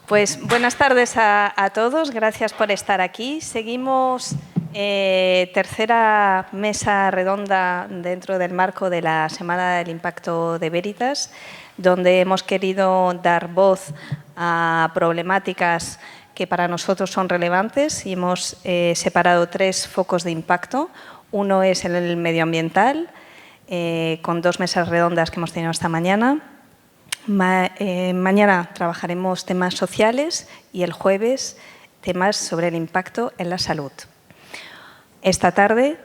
Pues buenas tardes a todos, gracias por estar aquí. Seguimos tercera mesa redonda dentro del marco de la Semana del Impacto de Veritas, donde hemos querido dar voz a problemáticas que para nosotros son relevantes y hemos separado 3 focos de impacto. Uno es el medioambiental, con 2 mesas redondas que hemos tenido esta mañana. Mañana trabajaremos temas sociales y el jueves temas sobre el impacto en la salud. Esta tarde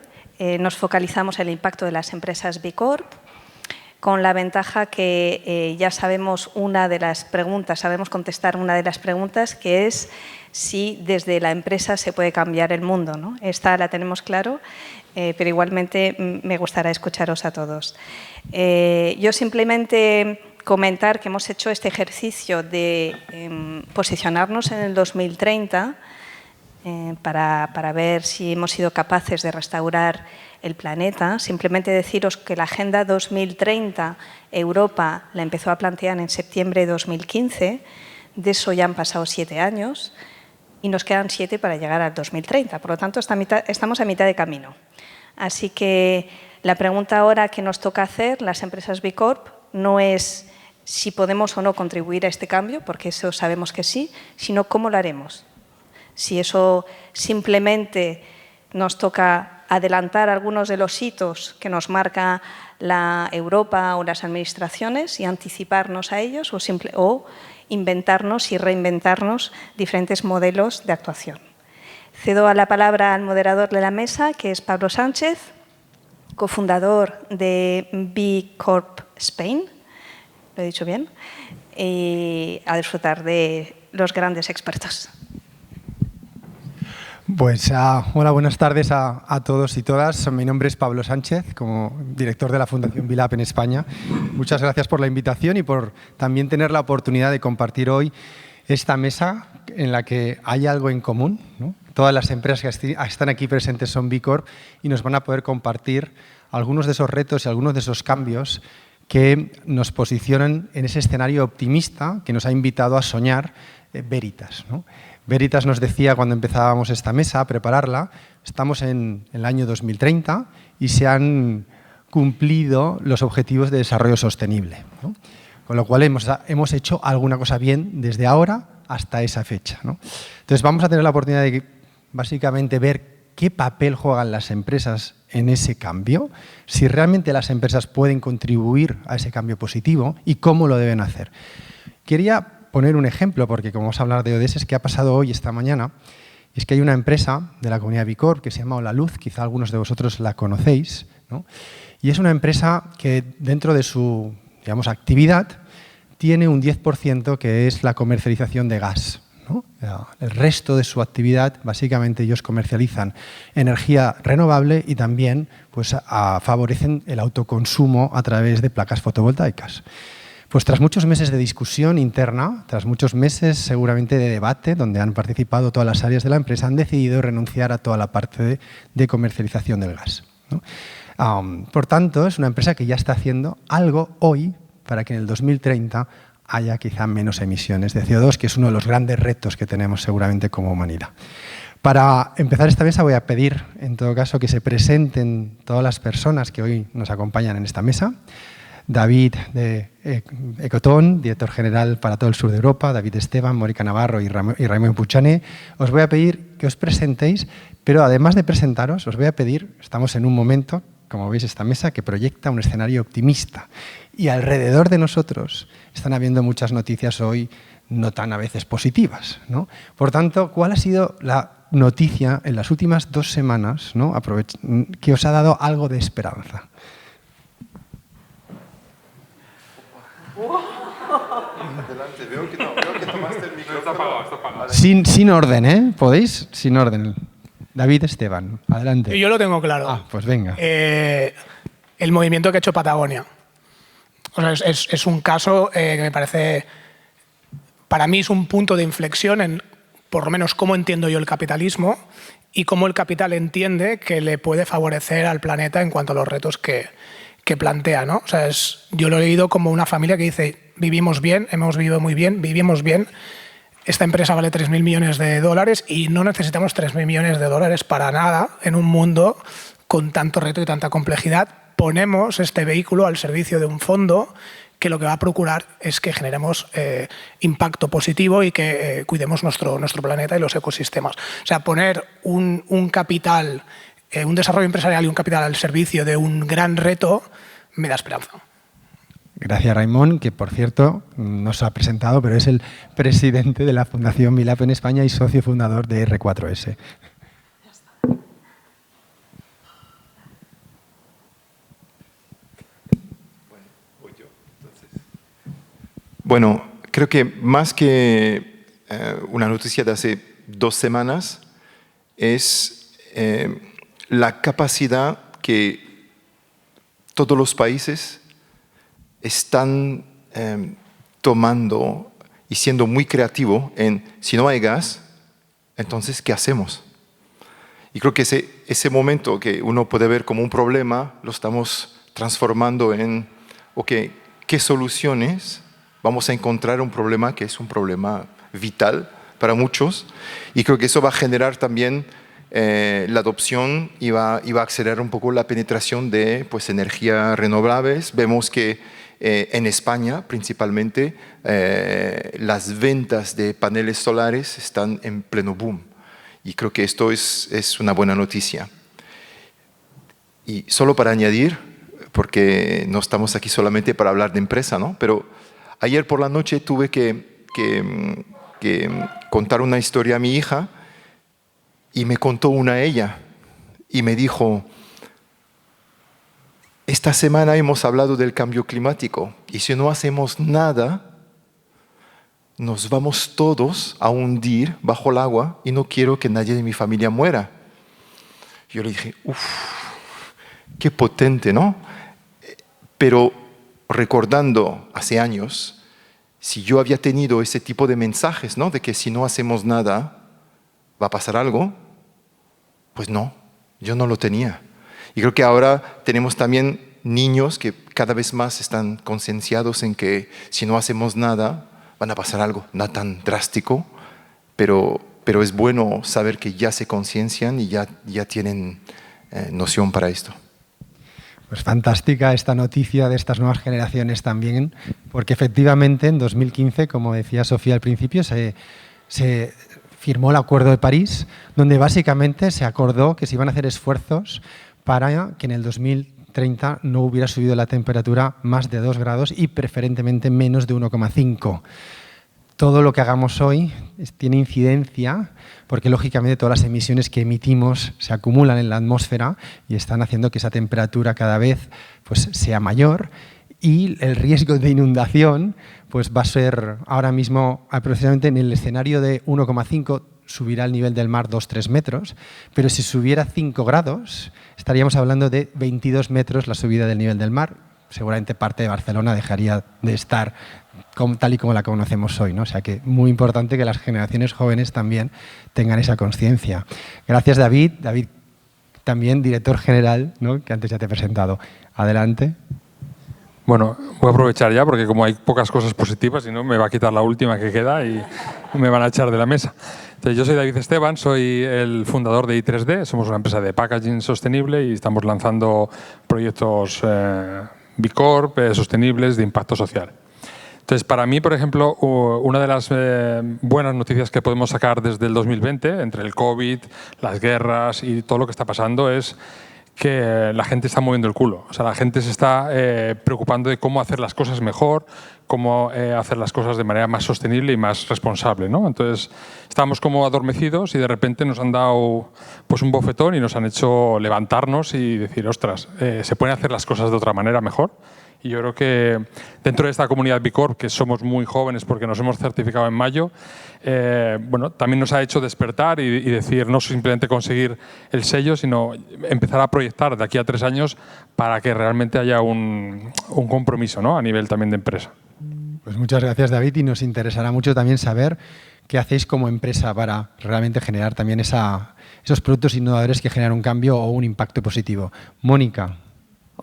nos focalizamos en el impacto de las empresas B Corp, con la ventaja que ya sabemos sabemos contestar una de las preguntas, que es si desde la empresa se puede cambiar el mundo, ¿no? Esta la tenemos claro, pero igualmente me gustará escucharos a todos. Yo simplemente comentar que hemos hecho este ejercicio de posicionarnos en el 2030 para ver si hemos sido capaces de restaurar el planeta. Simplemente deciros que la Agenda 2030 Europa la empezó a plantear en septiembre de 2015, de eso ya han pasado 7 años y nos quedan 7 para llegar al 2030. Por lo tanto, estamos a mitad de camino. Así que la pregunta ahora que nos toca hacer, las empresas B Corp, no es si podemos o no contribuir a este cambio, porque eso sabemos que sí, sino cómo lo haremos. Si eso simplemente nos toca adelantar algunos de los hitos que nos marca la Europa o las administraciones y anticiparnos a ellos, o inventarnos y reinventarnos diferentes modelos de actuación. Cedo la palabra al moderador de la mesa, que es Pablo Sánchez, cofundador de B Corp Spain. ¿Lo he dicho bien? Y a disfrutar de los grandes expertos. Pues hola, buenas tardes a todos y todas. Mi nombre es Pablo Sánchez, como director de la Fundación BILAB en España. Muchas gracias por la invitación y por también tener la oportunidad de compartir hoy esta mesa en la que hay algo en común, ¿no? Todas las empresas que están aquí presentes son B Corp y nos van a poder compartir algunos de esos retos y algunos de esos cambios que nos posicionan en ese escenario optimista que nos ha invitado a soñar Veritas, ¿no? Veritas nos decía cuando empezábamos esta mesa a prepararla, estamos en el año 2030 y se han cumplido los objetivos de desarrollo sostenible, ¿no? Con lo cual hemos hecho alguna cosa bien desde ahora hasta esa fecha, ¿no? Entonces vamos a tener la oportunidad de básicamente ver qué papel juegan las empresas en ese cambio, si realmente las empresas pueden contribuir a ese cambio positivo y cómo lo deben hacer. Quería poner un ejemplo, porque como vamos a hablar de ODS, que ha pasado hoy, esta mañana, y es que hay una empresa de la comunidad B Corp que se llama La Luz, quizá algunos de vosotros la conocéis, ¿no? Y es una empresa que dentro de su, digamos, actividad tiene un 10% que es la comercialización de gas, ¿no? El resto de su actividad, básicamente ellos comercializan energía renovable y también pues, favorecen el autoconsumo a través de placas fotovoltaicas. Pues tras muchos meses de discusión interna, tras muchos meses seguramente de debate, donde han participado todas las áreas de la empresa, han decidido renunciar a toda la parte de comercialización del gas, ¿no? Por tanto, es una empresa que ya está haciendo algo hoy para que en el 2030 haya quizá menos emisiones de CO2, que es uno de los grandes retos que tenemos seguramente como humanidad. Para empezar esta mesa voy a pedir, en todo caso, que se presenten todas las personas que hoy nos acompañan en esta mesa. David de Ecotón, director general para todo el sur de Europa, David Esteban, Mónica Navarro y Raimon Puchané. Os voy a pedir que os presentéis, pero además de presentaros, os voy a pedir, estamos en un momento, como veis, esta mesa que proyecta un escenario optimista. Y alrededor de nosotros están habiendo muchas noticias hoy no tan a veces positivas, ¿no? Por tanto, ¿cuál ha sido la noticia en las últimas 2 semanas, ¿no? Que os ha dado algo de esperanza? Adelante, veo que tomaste el micrófono. Está apagado. Sin orden, ¿eh? ¿Podéis? Sin orden. David Esteban, adelante. Yo lo tengo claro. Pues venga. El movimiento que ha hecho Patagonia. O sea, es un caso que me parece, para mí es un punto de inflexión en, por lo menos, cómo entiendo yo el capitalismo y cómo el capital entiende que le puede favorecer al planeta en cuanto a los retos que plantea, ¿no? O sea, yo lo he leído como una familia que dice, vivimos bien, hemos vivido muy bien, vivimos bien, esta empresa vale 3.000 millones de dólares y no necesitamos 3.000 millones de dólares para nada en un mundo con tanto reto y tanta complejidad. Ponemos este vehículo al servicio de un fondo que lo que va a procurar es que generemos impacto positivo y que cuidemos nuestro planeta y los ecosistemas. O sea, poner un capital, un desarrollo empresarial y un capital al servicio de un gran reto me da esperanza. Gracias, Raimon, que por cierto no se ha presentado, pero es el presidente de la Fundación Vilap en España y socio fundador de R4S. Bueno, creo que más que una noticia de hace 2 semanas es la capacidad que todos los países están tomando y siendo muy creativos en si no hay gas, entonces ¿qué hacemos? Y creo que ese momento que uno puede ver como un problema, lo estamos transformando en, ok, ¿qué soluciones vamos a encontrar un problema que es un problema vital para muchos? Y creo que eso va a generar también la adopción y va a acelerar un poco la penetración de energías renovables. Vemos que en España, principalmente, las ventas de paneles solares están en pleno boom. Y creo que esto es una buena noticia. Y solo para añadir, porque no estamos aquí solamente para hablar de empresa, ¿no? Pero ayer por la noche tuve que contar una historia a mi hija y me contó una ella y me dijo: esta semana hemos hablado del cambio climático y si no hacemos nada, nos vamos todos a hundir bajo el agua y no quiero que nadie de mi familia muera. Yo le dije, qué potente, ¿no? Pero recordando hace años, si yo había tenido ese tipo de mensajes, ¿no? De que si no hacemos nada, va a pasar algo, pues no, yo no lo tenía. Y creo que ahora tenemos también niños que cada vez más están concienciados en que si no hacemos nada, van a pasar algo, no tan drástico, pero es bueno saber que ya se conciencian y ya tienen noción para esto. Pues fantástica esta noticia de estas nuevas generaciones también, porque efectivamente en 2015, como decía Sofía al principio, se firmó el Acuerdo de París, donde básicamente se acordó que se iban a hacer esfuerzos para que en el 2030 no hubiera subido la temperatura más de 2 grados y preferentemente menos de 1,5. Todo lo que hagamos hoy tiene incidencia porque, lógicamente, todas las emisiones que emitimos se acumulan en la atmósfera y están haciendo que esa temperatura cada vez sea mayor y el riesgo de inundación va a ser ahora mismo aproximadamente en el escenario de 1,5 subirá el nivel del mar 2-3 metros, pero si subiera 5 grados estaríamos hablando de 22 metros la subida del nivel del mar. Seguramente parte de Barcelona dejaría de estar tal y como la conocemos hoy, ¿no? O sea que muy importante que las generaciones jóvenes también tengan esa conciencia. Gracias, David. David, también director general, ¿no? Que antes ya te he presentado. Adelante. Bueno, voy a aprovechar ya porque como hay pocas cosas positivas, si no me va a quitar la última que queda y me van a echar de la mesa. Entonces, yo soy David Esteban, soy el fundador de i3D, somos una empresa de packaging sostenible y estamos lanzando proyectos B Corp sostenibles de impacto social. Entonces, para mí, por ejemplo, una de las buenas noticias que podemos sacar desde el 2020, entre el COVID, las guerras y todo lo que está pasando, es que la gente está moviendo el culo. O sea, la gente se está preocupando de cómo hacer las cosas mejor, cómo hacer las cosas de manera más sostenible y más responsable, ¿no? Entonces, estábamos como adormecidos y de repente nos han dado un bofetón y nos han hecho levantarnos y decir, ostras, se pueden hacer las cosas de otra manera mejor. Y yo creo que dentro de esta comunidad B Corp, que somos muy jóvenes porque nos hemos certificado en mayo, también nos ha hecho despertar y decir no simplemente conseguir el sello, sino empezar a proyectar de aquí a 3 años para que realmente haya un compromiso, ¿no? A nivel también de empresa. Pues muchas gracias, David, y nos interesará mucho también saber qué hacéis como empresa para realmente generar también esos productos innovadores que generan un cambio o un impacto positivo. Mónica.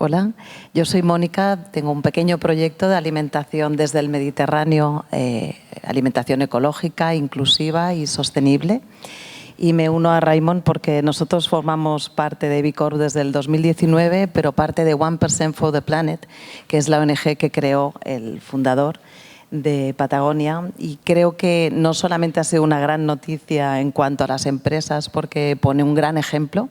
Hola, yo soy Mónica, tengo un pequeño proyecto de alimentación desde el Mediterráneo, alimentación ecológica, inclusiva y sostenible. Y me uno a Raimon porque nosotros formamos parte de B Corp desde el 2019, pero parte de 1% for the Planet, que es la ONG que creó el fundador de Patagonia, y creo que no solamente ha sido una gran noticia en cuanto a las empresas porque pone un gran ejemplo,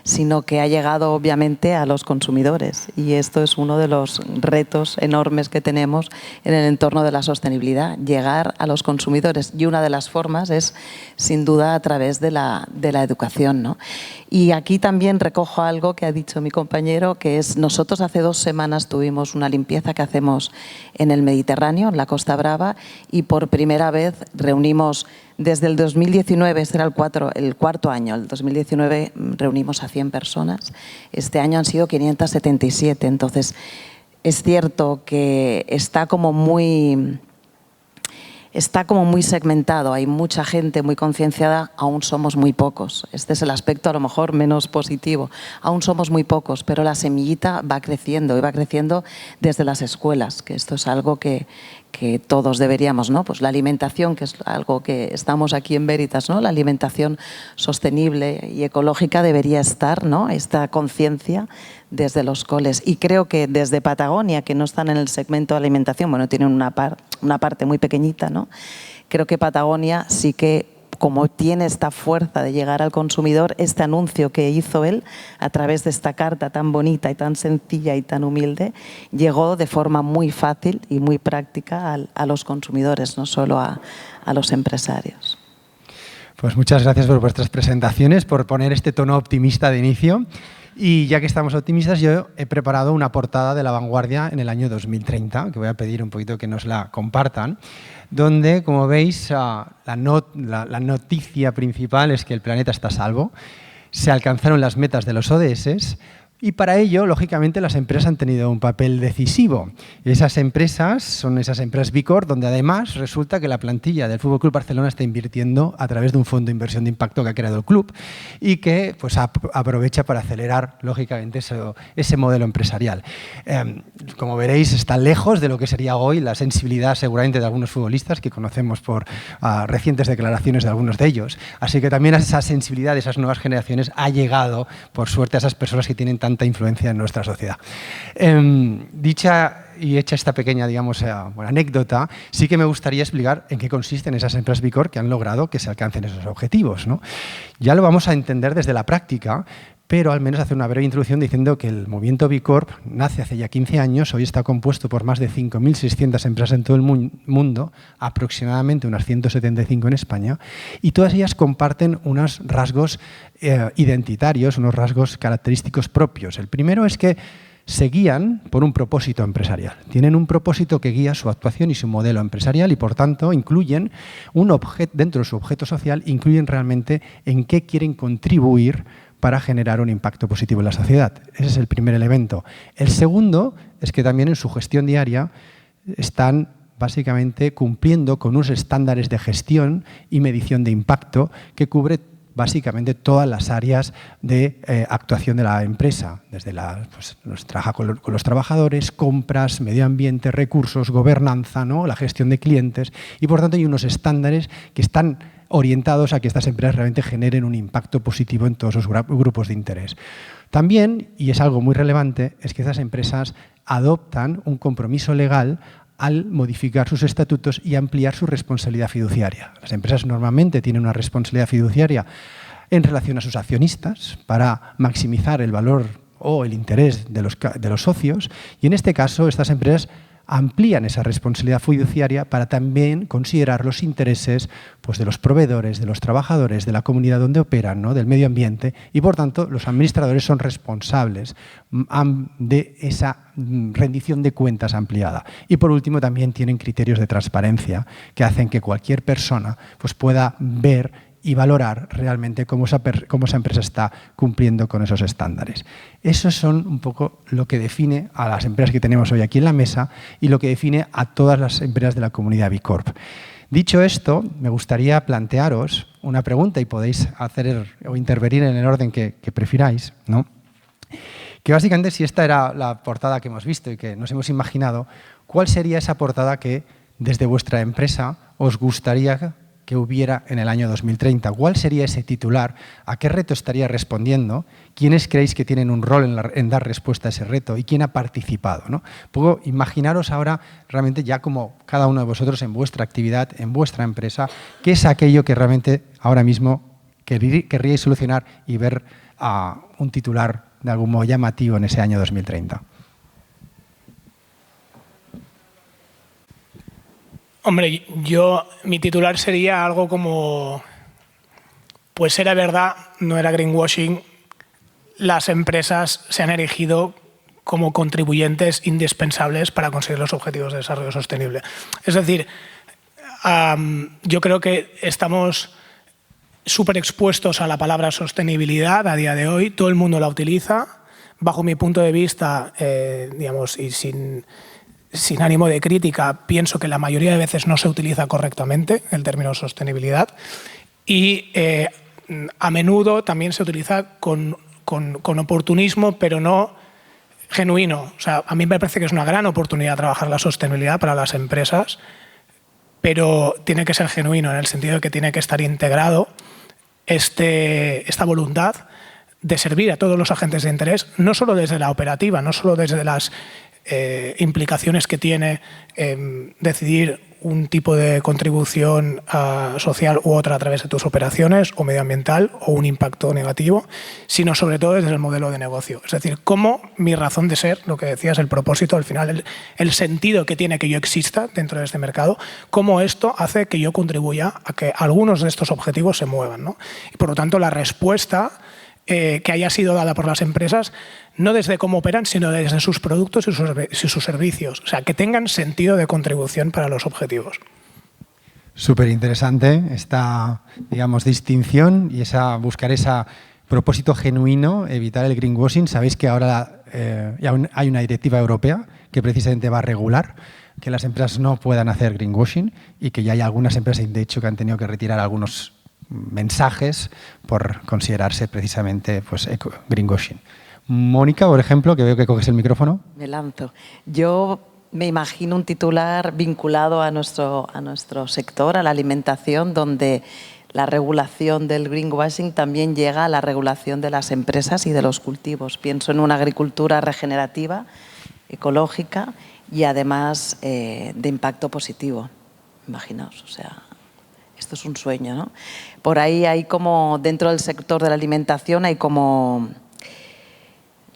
sino que ha llegado obviamente a los consumidores, y esto es uno de los retos enormes que tenemos en el entorno de la sostenibilidad, llegar a los consumidores, y una de las formas es sin duda a través de la educación, ¿no? Y aquí también recojo algo que ha dicho mi compañero, que es nosotros hace 2 semanas tuvimos una limpieza que hacemos en el Mediterráneo, en la Costa Brava, y por primera vez reunimos desde el 2019, este era el cuarto año, el 2019 reunimos a 100 personas, este año han sido 577, entonces es cierto que está como muy segmentado, hay mucha gente muy concienciada, aún somos muy pocos. Este es el aspecto a lo mejor menos positivo. Aún somos muy pocos, pero la semillita va creciendo y va creciendo desde las escuelas, que esto es algo que todos deberíamos, ¿no? Pues la alimentación, que es algo que estamos aquí en Veritas, ¿no? La alimentación sostenible y ecológica debería estar, ¿no? Esta conciencia desde los coles. Y creo que desde Patagonia, que no están en el segmento de alimentación, bueno, tienen una parte muy pequeñita, ¿no? Creo que Patagonia sí que, como tiene esta fuerza de llegar al consumidor, este anuncio que hizo él a través de esta carta tan bonita y tan sencilla y tan humilde, llegó de forma muy fácil y muy práctica a los consumidores, no solo a los empresarios. Pues muchas gracias por vuestras presentaciones, por poner este tono optimista de inicio. Y ya que estamos optimistas, yo he preparado una portada de La Vanguardia en el año 2030, que voy a pedir un poquito que nos la compartan, donde, como veis, la noticia principal es que el planeta está a salvo, se alcanzaron las metas de los ODS, y para ello, lógicamente, las empresas han tenido un papel decisivo. Esas empresas son esas empresas B Corp, donde además resulta que la plantilla del FC Barcelona está invirtiendo a través de un fondo de inversión de impacto que ha creado el club y que pues, aprovecha para acelerar, lógicamente, ese modelo empresarial. Como veréis, está lejos de lo que sería hoy la sensibilidad seguramente de algunos futbolistas que conocemos por recientes declaraciones de algunos de ellos. Así que también esa sensibilidad de esas nuevas generaciones ha llegado, por suerte, a esas personas que tienen tanta influencia en nuestra sociedad. Dicha y hecha esta pequeña, digamos, anécdota, sí que me gustaría explicar en qué consisten esas empresas B Corp que han logrado que se alcancen esos objetivos, ¿no? Ya lo vamos a entender desde la práctica, pero al menos hacer una breve introducción diciendo que el movimiento B Corp nace hace ya 15 años, hoy está compuesto por más de 5.600 empresas en todo el mundo, aproximadamente unas 175 en España, y todas ellas comparten unos rasgos identitarios, unos rasgos característicos propios. El primero es que se guían por un propósito empresarial. Tienen un propósito que guía su actuación y su modelo empresarial y, por tanto, incluyen dentro de su objeto social, incluyen realmente en qué quieren contribuir para generar un impacto positivo en la sociedad. Ese es el primer elemento. El segundo es que también en su gestión diaria están básicamente cumpliendo con unos estándares de gestión y medición de impacto que cubre básicamente todas las áreas de actuación de la empresa, desde trabaja con los trabajadores, compras, medio ambiente, recursos, gobernanza, ¿no? La gestión de clientes, y por tanto hay unos estándares que están orientados a que estas empresas realmente generen un impacto positivo en todos los grupos de interés. También, y es algo muy relevante, es que estas empresas adoptan un compromiso legal al modificar sus estatutos y ampliar su responsabilidad fiduciaria. Las empresas normalmente tienen una responsabilidad fiduciaria en relación a sus accionistas para maximizar el valor o el interés de los socios, y en este caso estas empresas amplían esa responsabilidad fiduciaria para también considerar los intereses pues, de los proveedores, de los trabajadores, de la comunidad donde operan, ¿no? Del medio ambiente, y por tanto los administradores son responsables de esa rendición de cuentas ampliada. Y por último también tienen criterios de transparencia que hacen que cualquier persona pues, pueda ver y valorar realmente cómo esa empresa está cumpliendo con esos estándares. Esos son un poco lo que define a las empresas que tenemos hoy aquí en la mesa y lo que define a todas las empresas de la comunidad B Corp. Dicho esto, me gustaría plantearos una pregunta y podéis hacer o intervenir en el orden que prefiráis, ¿no? que básicamente, si esta era la portada que hemos visto y que nos hemos imaginado, ¿cuál sería esa portada que desde vuestra empresa os gustaría que hubiera en el año 2030? ¿Cuál sería ese titular? ¿A qué reto estaría respondiendo? ¿Quiénes creéis que tienen un rol en dar respuesta a ese reto? ¿Y quién ha participado, ¿no? Puedo imaginaros ahora realmente ya como cada uno de vosotros en vuestra actividad, en vuestra empresa, qué es aquello que realmente ahora mismo querríais solucionar y ver a un titular de algún modo llamativo en ese año 2030. Hombre, mi titular sería algo como, pues era verdad, no era greenwashing, las empresas se han erigido como contribuyentes indispensables para conseguir los objetivos de desarrollo sostenible. Es decir, yo creo que estamos súper expuestos a la palabra sostenibilidad a día de hoy, todo el mundo la utiliza, bajo mi punto de vista, digamos, y sin ánimo de crítica, pienso que la mayoría de veces no se utiliza correctamente el término sostenibilidad y a menudo también se utiliza con oportunismo, pero no genuino. O sea, a mí me parece que es una gran oportunidad trabajar la sostenibilidad para las empresas, pero tiene que ser genuino en el sentido de que tiene que estar integrado esta voluntad de servir a todos los agentes de interés, no solo desde la operativa, no solo desde las implicaciones que tiene decidir un tipo de contribución social u otra a través de tus operaciones o medioambiental o un impacto negativo, sino sobre todo desde el modelo de negocio. Es decir, cómo mi razón de ser, lo que decías, el propósito, al final el sentido que tiene que yo exista dentro de este mercado, cómo esto hace que yo contribuya a que algunos de estos objetivos se muevan, ¿no? Y por lo tanto la respuesta que haya sido dada por las empresas, no desde cómo operan, sino desde sus productos y sus servicios. O sea, que tengan sentido de contribución para los objetivos. Súper interesante esta, digamos, distinción y buscar ese propósito genuino, evitar el greenwashing. Sabéis que ahora hay una directiva europea que precisamente va a regular que las empresas no puedan hacer greenwashing y que ya hay algunas empresas, de hecho, que han tenido que retirar algunos mensajes por considerarse precisamente pues, greenwashing. Mónica, por ejemplo, que veo que coges el micrófono. Me lanzo. Yo me imagino un titular vinculado a nuestro sector, a la alimentación, donde la regulación del greenwashing también llega a la regulación de las empresas y de los cultivos. Pienso en una agricultura regenerativa, ecológica y además de impacto positivo. Imaginaos, o sea, esto es un sueño, ¿no? Por ahí hay como, dentro del sector de la alimentación hay como,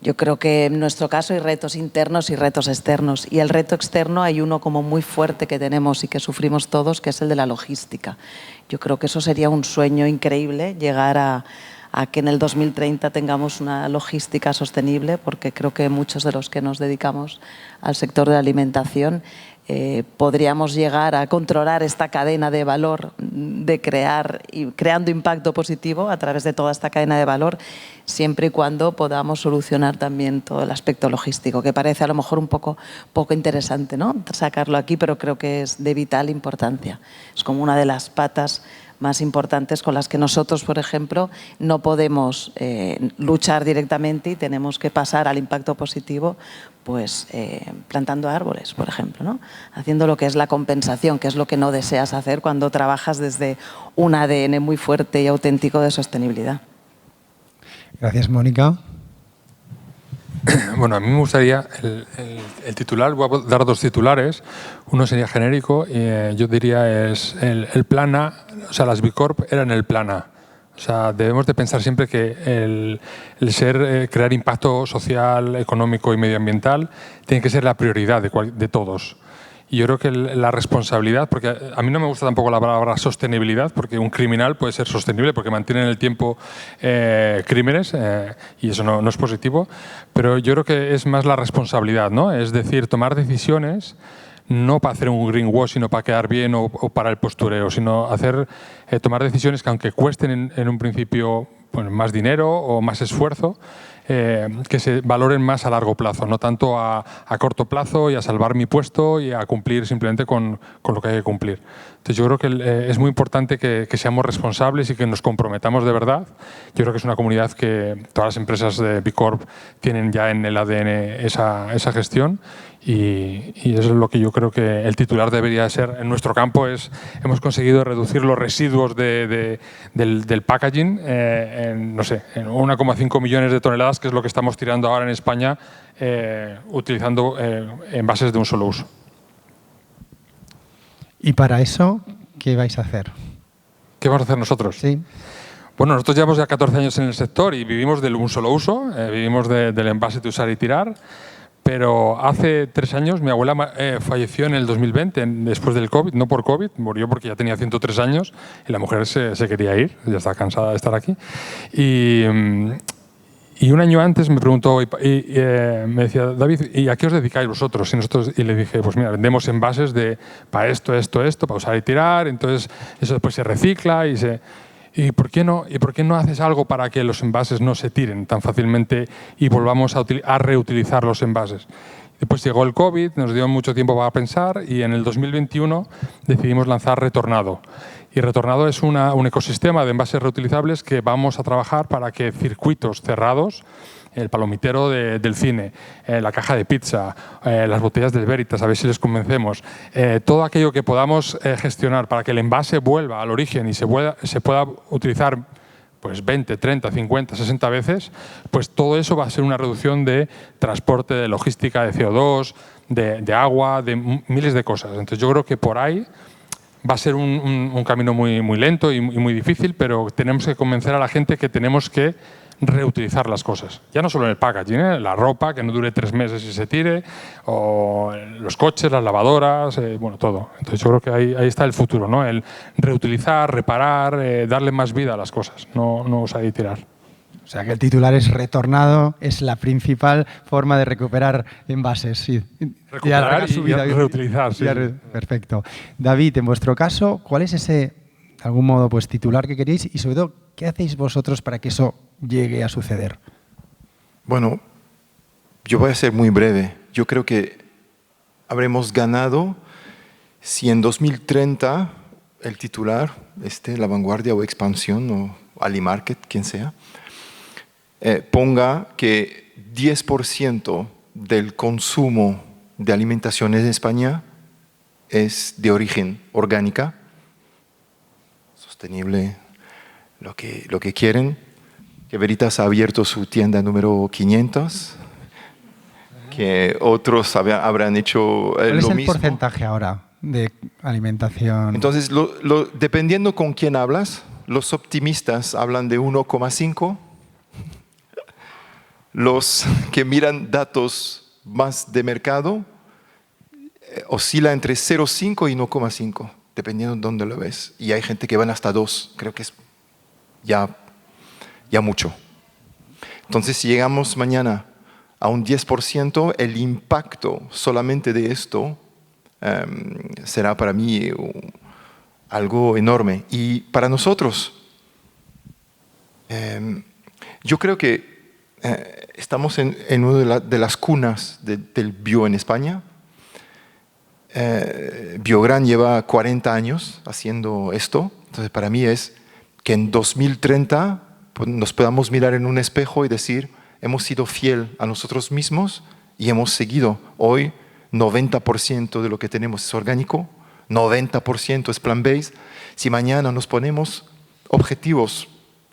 yo creo que en nuestro caso hay retos internos y retos externos. Y el reto externo hay uno como muy fuerte que tenemos y que sufrimos todos, que es el de la logística. Yo creo que eso sería un sueño increíble, llegar a que en el 2030 tengamos una logística sostenible, porque creo que muchos de los que nos dedicamos al sector de la alimentación podríamos llegar a controlar esta cadena de valor de creando impacto positivo a través de toda esta cadena de valor, siempre y cuando podamos solucionar también todo el aspecto logístico, que parece a lo mejor un poco interesante, ¿no?, sacarlo aquí, pero creo que es de vital importancia. Es como una de las patas más importantes con las que nosotros, por ejemplo, no podemos luchar directamente y tenemos que pasar al impacto positivo pues plantando árboles, por ejemplo, ¿no? Haciendo lo que es la compensación, que es lo que no deseas hacer cuando trabajas desde un ADN muy fuerte y auténtico de sostenibilidad. Gracias, Mónica. Bueno, a mí me gustaría el titular, voy a dar dos titulares. Uno sería genérico, yo diría es el plan A, o sea, las B Corp eran el plan A. O sea, debemos de pensar siempre que el crear impacto social, económico y medioambiental tiene que ser la prioridad de todos. Y yo creo que la responsabilidad, porque a mí no me gusta tampoco la palabra sostenibilidad, porque un criminal puede ser sostenible porque mantiene en el tiempo crímenes y eso no es positivo, pero yo creo que es más la responsabilidad, ¿no? Es decir, tomar decisiones no para hacer un greenwashing, sino para quedar bien o para el postureo, sino tomar decisiones que aunque cuesten en un principio pues, más dinero o más esfuerzo, que se valoren más a largo plazo, no tanto a corto plazo y a salvar mi puesto y a cumplir simplemente con lo que hay que cumplir. Entonces yo creo que es muy importante que seamos responsables y que nos comprometamos de verdad. Yo creo que es una comunidad que todas las empresas de B Corp tienen ya en el ADN esa gestión y eso es lo que yo creo que el titular debería ser en nuestro campo. Hemos conseguido reducir los residuos del packaging en 1,5 millones de toneladas, que es lo que estamos tirando ahora en España utilizando envases de un solo uso. ¿Y para eso qué vais a hacer? ¿Qué vamos a hacer nosotros? Sí. Bueno, nosotros llevamos ya 14 años en el sector y vivimos del un solo uso, vivimos del envase de usar y tirar, pero hace 3 años mi abuela falleció en el 2020, después del COVID, no por COVID, murió porque ya tenía 103 años y la mujer se quería ir, ya está cansada de estar aquí. Y un año antes me preguntó, me decía, David, ¿y a qué os dedicáis vosotros? Y le dije, pues mira, vendemos envases para esto, para usar y tirar, entonces eso después se recicla ¿Y por qué no haces algo para que los envases no se tiren tan fácilmente y volvamos a reutilizar los envases? Después llegó el COVID, nos dio mucho tiempo para pensar y en el 2021 decidimos lanzar Retornado. Y Retornado es un ecosistema de envases reutilizables que vamos a trabajar para que circuitos cerrados, el palomitero del cine, la caja de pizza, las botellas del Veritas, a ver si les convencemos, todo aquello que podamos gestionar para que el envase vuelva al origen y se pueda utilizar pues 20, 30, 50, 60 veces, pues todo eso va a ser una reducción de transporte, de logística, de CO2, de agua, de miles de cosas. Entonces yo creo que por ahí va a ser un camino muy, muy lento y muy difícil, pero tenemos que convencer a la gente que tenemos que reutilizar las cosas. Ya no solo en el packaging, la ropa, que no dure 3 meses y se tire, o los coches, las lavadoras, bueno, todo. Entonces yo creo que ahí está el futuro, ¿no? El reutilizar, reparar, darle más vida a las cosas, no usar y tirar. O sea que el titular es Retornado, es la principal forma de recuperar envases. Sí. Recuperar y reutilizar, sí. Perfecto. David, en vuestro caso, ¿cuál es ese, de algún modo, pues titular que queréis y sobre todo, qué hacéis vosotros para que eso llegue a suceder? Bueno, yo voy a ser muy breve. Yo creo que habremos ganado si en 2030 el titular, La Vanguardia o Expansión o Alimarket, quien sea, ponga que 10% del consumo de alimentación en España es de origen orgánica, sostenible, lo que quieren, que Veritas ha abierto su tienda número 500, que otros habrán hecho ¿Cuál lo es el mismo. porcentaje ahora de alimentación? Entonces, dependiendo con quién hablas, los optimistas hablan de 1,5, los que miran datos más de mercado oscila entre 0,5 y 1,5, dependiendo de dónde lo ves. Y hay gente que van hasta 2, creo que es ya mucho. Entonces, si llegamos mañana a un 10%, el impacto solamente de esto será para mí algo enorme. Y para nosotros, yo creo que estamos en una de las cunas del bio en España. Biogran lleva 40 años haciendo esto. Entonces, para mí es que en 2030 nos podamos mirar en un espejo y decir, hemos sido fiel a nosotros mismos y hemos seguido. Hoy 90% de lo que tenemos es orgánico, 90% es plant-based. Si mañana nos ponemos objetivos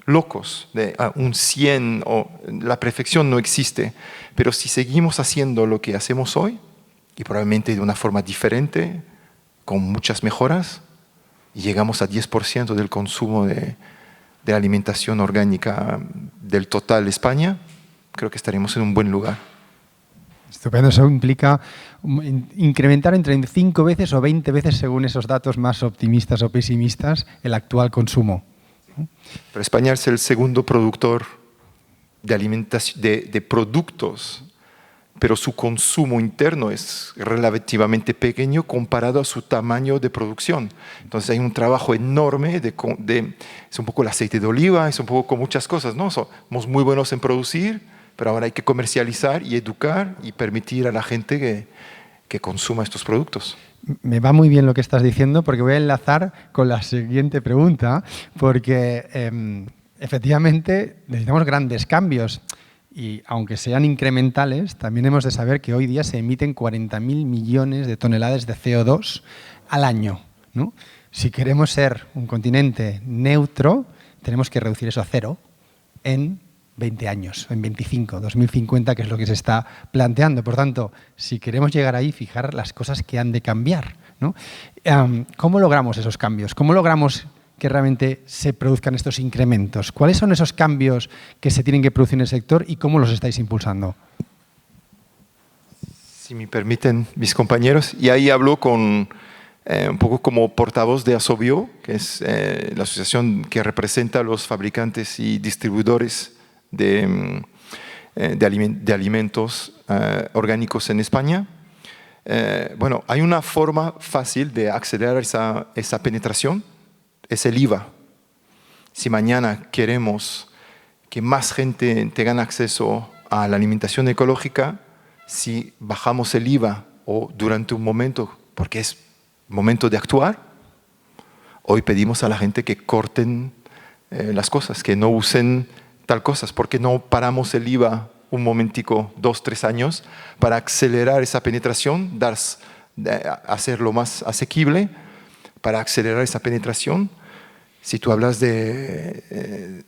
locos de un 100, la perfección no existe, pero si seguimos haciendo lo que hacemos hoy, y probablemente de una forma diferente, con muchas mejoras, y llegamos a 10% del consumo de alimentación orgánica del total de España, creo que estaremos en un buen lugar. Estupendo, eso implica incrementar entre 5 veces o 20 veces, según esos datos más optimistas o pesimistas, el actual consumo. Pero España es el segundo productor de alimentación, de productos, pero su consumo interno es relativamente pequeño comparado a su tamaño de producción. Entonces hay un trabajo enorme, es un poco el aceite de oliva, es un poco con muchas cosas, ¿no? Somos muy buenos en producir, pero ahora hay que comercializar y educar y permitir a la gente que consuma estos productos. Me va muy bien lo que estás diciendo porque voy a enlazar con la siguiente pregunta, porque efectivamente necesitamos grandes cambios y aunque sean incrementales, también hemos de saber que hoy día se emiten 40.000 millones de toneladas de CO2 al año, ¿no? Si queremos ser un continente neutro, tenemos que reducir eso a cero en 20 años, en 25, 2050, que es lo que se está planteando. Por tanto, si queremos llegar ahí, fijar las cosas que han de cambiar, ¿no? ¿Cómo logramos esos cambios? ¿Cómo logramos que realmente se produzcan estos incrementos? ¿Cuáles son esos cambios que se tienen que producir en el sector y cómo los estáis impulsando? Si me permiten mis compañeros, y ahí hablo con un poco como portavoz de Asobio, que es la asociación que representa a los fabricantes y distribuidores de alimentos orgánicos en España. Bueno, hay una forma fácil de acelerar esa penetración, es el IVA. Si mañana queremos que más gente tenga acceso a la alimentación ecológica, si bajamos el IVA o durante un momento, porque es momento de actuar, hoy pedimos a la gente que corten las cosas, que no usen tal cosas, porque no paramos el IVA un momentico, 2, 3 años, para acelerar esa penetración, hacerlo más asequible, para acelerar esa penetración. Si tú hablas de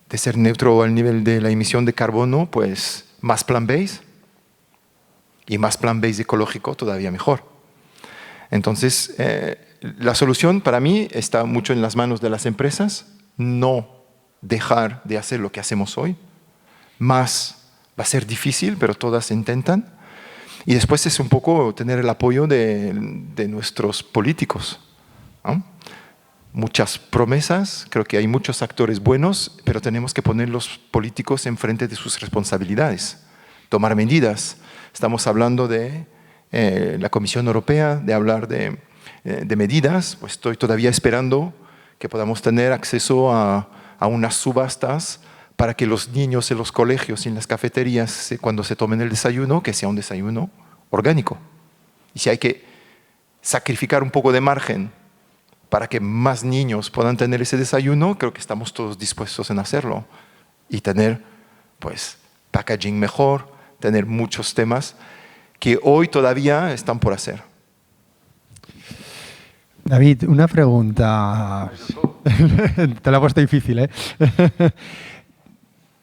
ser neutro al nivel de la emisión de carbono, pues más plant-based, y más plant-based ecológico todavía mejor. Entonces, la solución para mí está mucho en las manos de las empresas, no dejar de hacer lo que hacemos hoy. Más va a ser difícil, pero todas intentan. Y después es un poco tener el apoyo de nuestros políticos, ¿no? Muchas promesas, creo que hay muchos actores buenos, pero tenemos que poner los políticos enfrente de sus responsabilidades, tomar medidas. Estamos hablando de la Comisión Europea, de hablar de medidas, pues estoy todavía esperando que podamos tener acceso a unas subastas para que los niños en los colegios y en las cafeterías, cuando se tomen el desayuno, que sea un desayuno orgánico. Y si hay que sacrificar un poco de margen para que más niños puedan tener ese desayuno, creo que estamos todos dispuestos en hacerlo. Y tener, pues, packaging mejor, tener muchos temas que hoy todavía están por hacer. David, una pregunta. Te la he puesto difícil, ¿eh?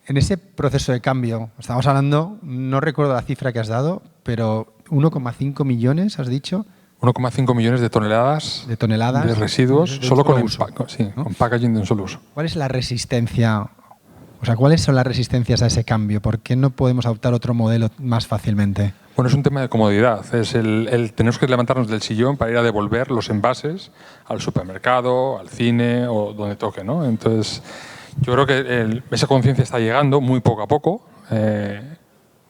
En ese proceso de cambio, estamos hablando, no recuerdo la cifra que has dado, pero 1,5 millones, has dicho. 1,5 millones de toneladas de residuos, solo con packaging de un solo uso. ¿Cuál es la resistencia? O sea, ¿cuáles son las resistencias a ese cambio? ¿Por qué no podemos adoptar otro modelo más fácilmente? Bueno, es un tema de comodidad. Es el tenemos que levantarnos del sillón para ir a devolver los envases al supermercado, al cine o donde toque, ¿no? Entonces, yo creo que esa conciencia está llegando muy poco a poco.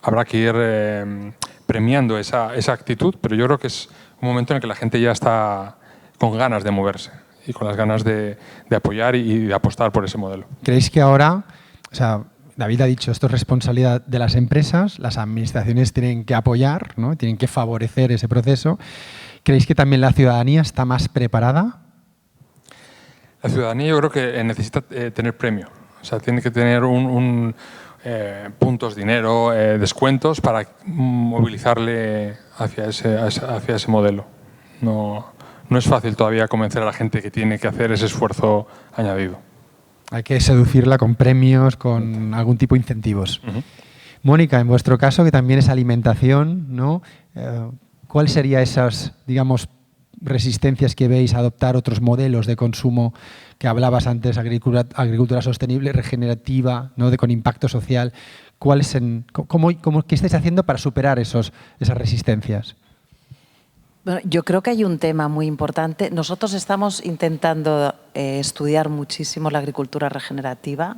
Habrá que ir premiando esa actitud, pero yo creo que es un momento en el que la gente ya está con ganas de moverse y con las ganas de apoyar y de apostar por ese modelo. ¿Creéis que ahora, o sea, David ha dicho, esto es responsabilidad de las empresas, las administraciones tienen que apoyar, ¿no? Tienen que favorecer ese proceso? ¿Creéis que también la ciudadanía está más preparada? La ciudadanía yo creo que necesita tener premio. O sea, tiene que tener puntos, dinero, descuentos para movilizarle hacia ese modelo. No es fácil todavía convencer a la gente que tiene que hacer ese esfuerzo añadido. Hay que seducirla con premios, con algún tipo de incentivos. Mónica, en vuestro caso, que también es alimentación, ¿no? ¿Cuáles serían esas, digamos, resistencias que veis a adoptar otros modelos de consumo que hablabas antes, agricultura sostenible, regenerativa, ¿no? Con impacto social? ¿Qué estáis haciendo para superar esas resistencias? Bueno, yo creo que hay un tema muy importante. Nosotros estamos intentando estudiar muchísimo la agricultura regenerativa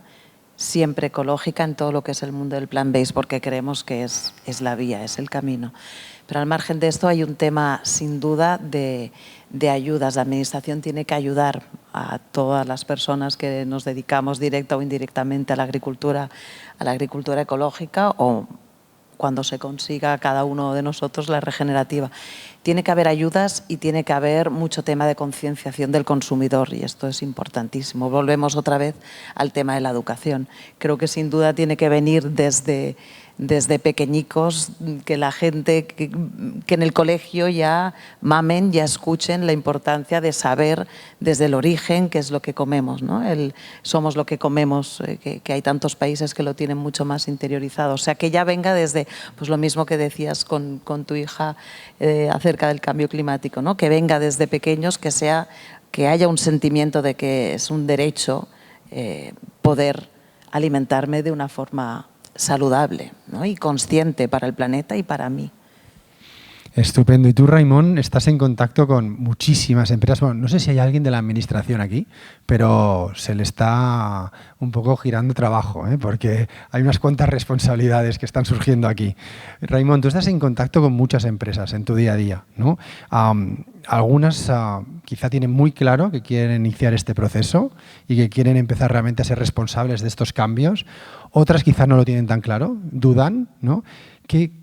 siempre ecológica en todo lo que es el mundo del plant-based, porque creemos que es la vía, es el camino. Pero al margen de esto hay un tema, sin duda, de ayudas. La Administración tiene que ayudar a todas las personas que nos dedicamos directa o indirectamente a la agricultura ecológica, o cuando se consiga cada uno de nosotros la regenerativa. Tiene que haber ayudas y tiene que haber mucho tema de concienciación del consumidor, y esto es importantísimo. Volvemos otra vez al tema de la educación. Creo que sin duda tiene que venir desde pequeñicos, que la gente que en el colegio ya mamen, ya escuchen la importancia de saber desde el origen qué es lo que comemos, ¿no? Somos lo que comemos, que hay tantos países que lo tienen mucho más interiorizado. O sea, que ya venga desde, pues lo mismo que decías con tu hija acerca del cambio climático, ¿no? Que venga desde pequeños, que haya un sentimiento de que es un derecho poder alimentarme de una forma saludable, ¿no? Y consciente para el planeta y para mí. Estupendo. Y tú, Raimon, estás en contacto con muchísimas empresas. Bueno, no sé si hay alguien de la administración aquí, pero se le está un poco girando trabajo, porque hay unas cuantas responsabilidades que están surgiendo aquí. Raimon, tú estás en contacto con muchas empresas en tu día a día, ¿no? Algunas quizá tienen muy claro que quieren iniciar este proceso y que quieren empezar realmente a ser responsables de estos cambios. Otras quizás no lo tienen tan claro, dudan, ¿no?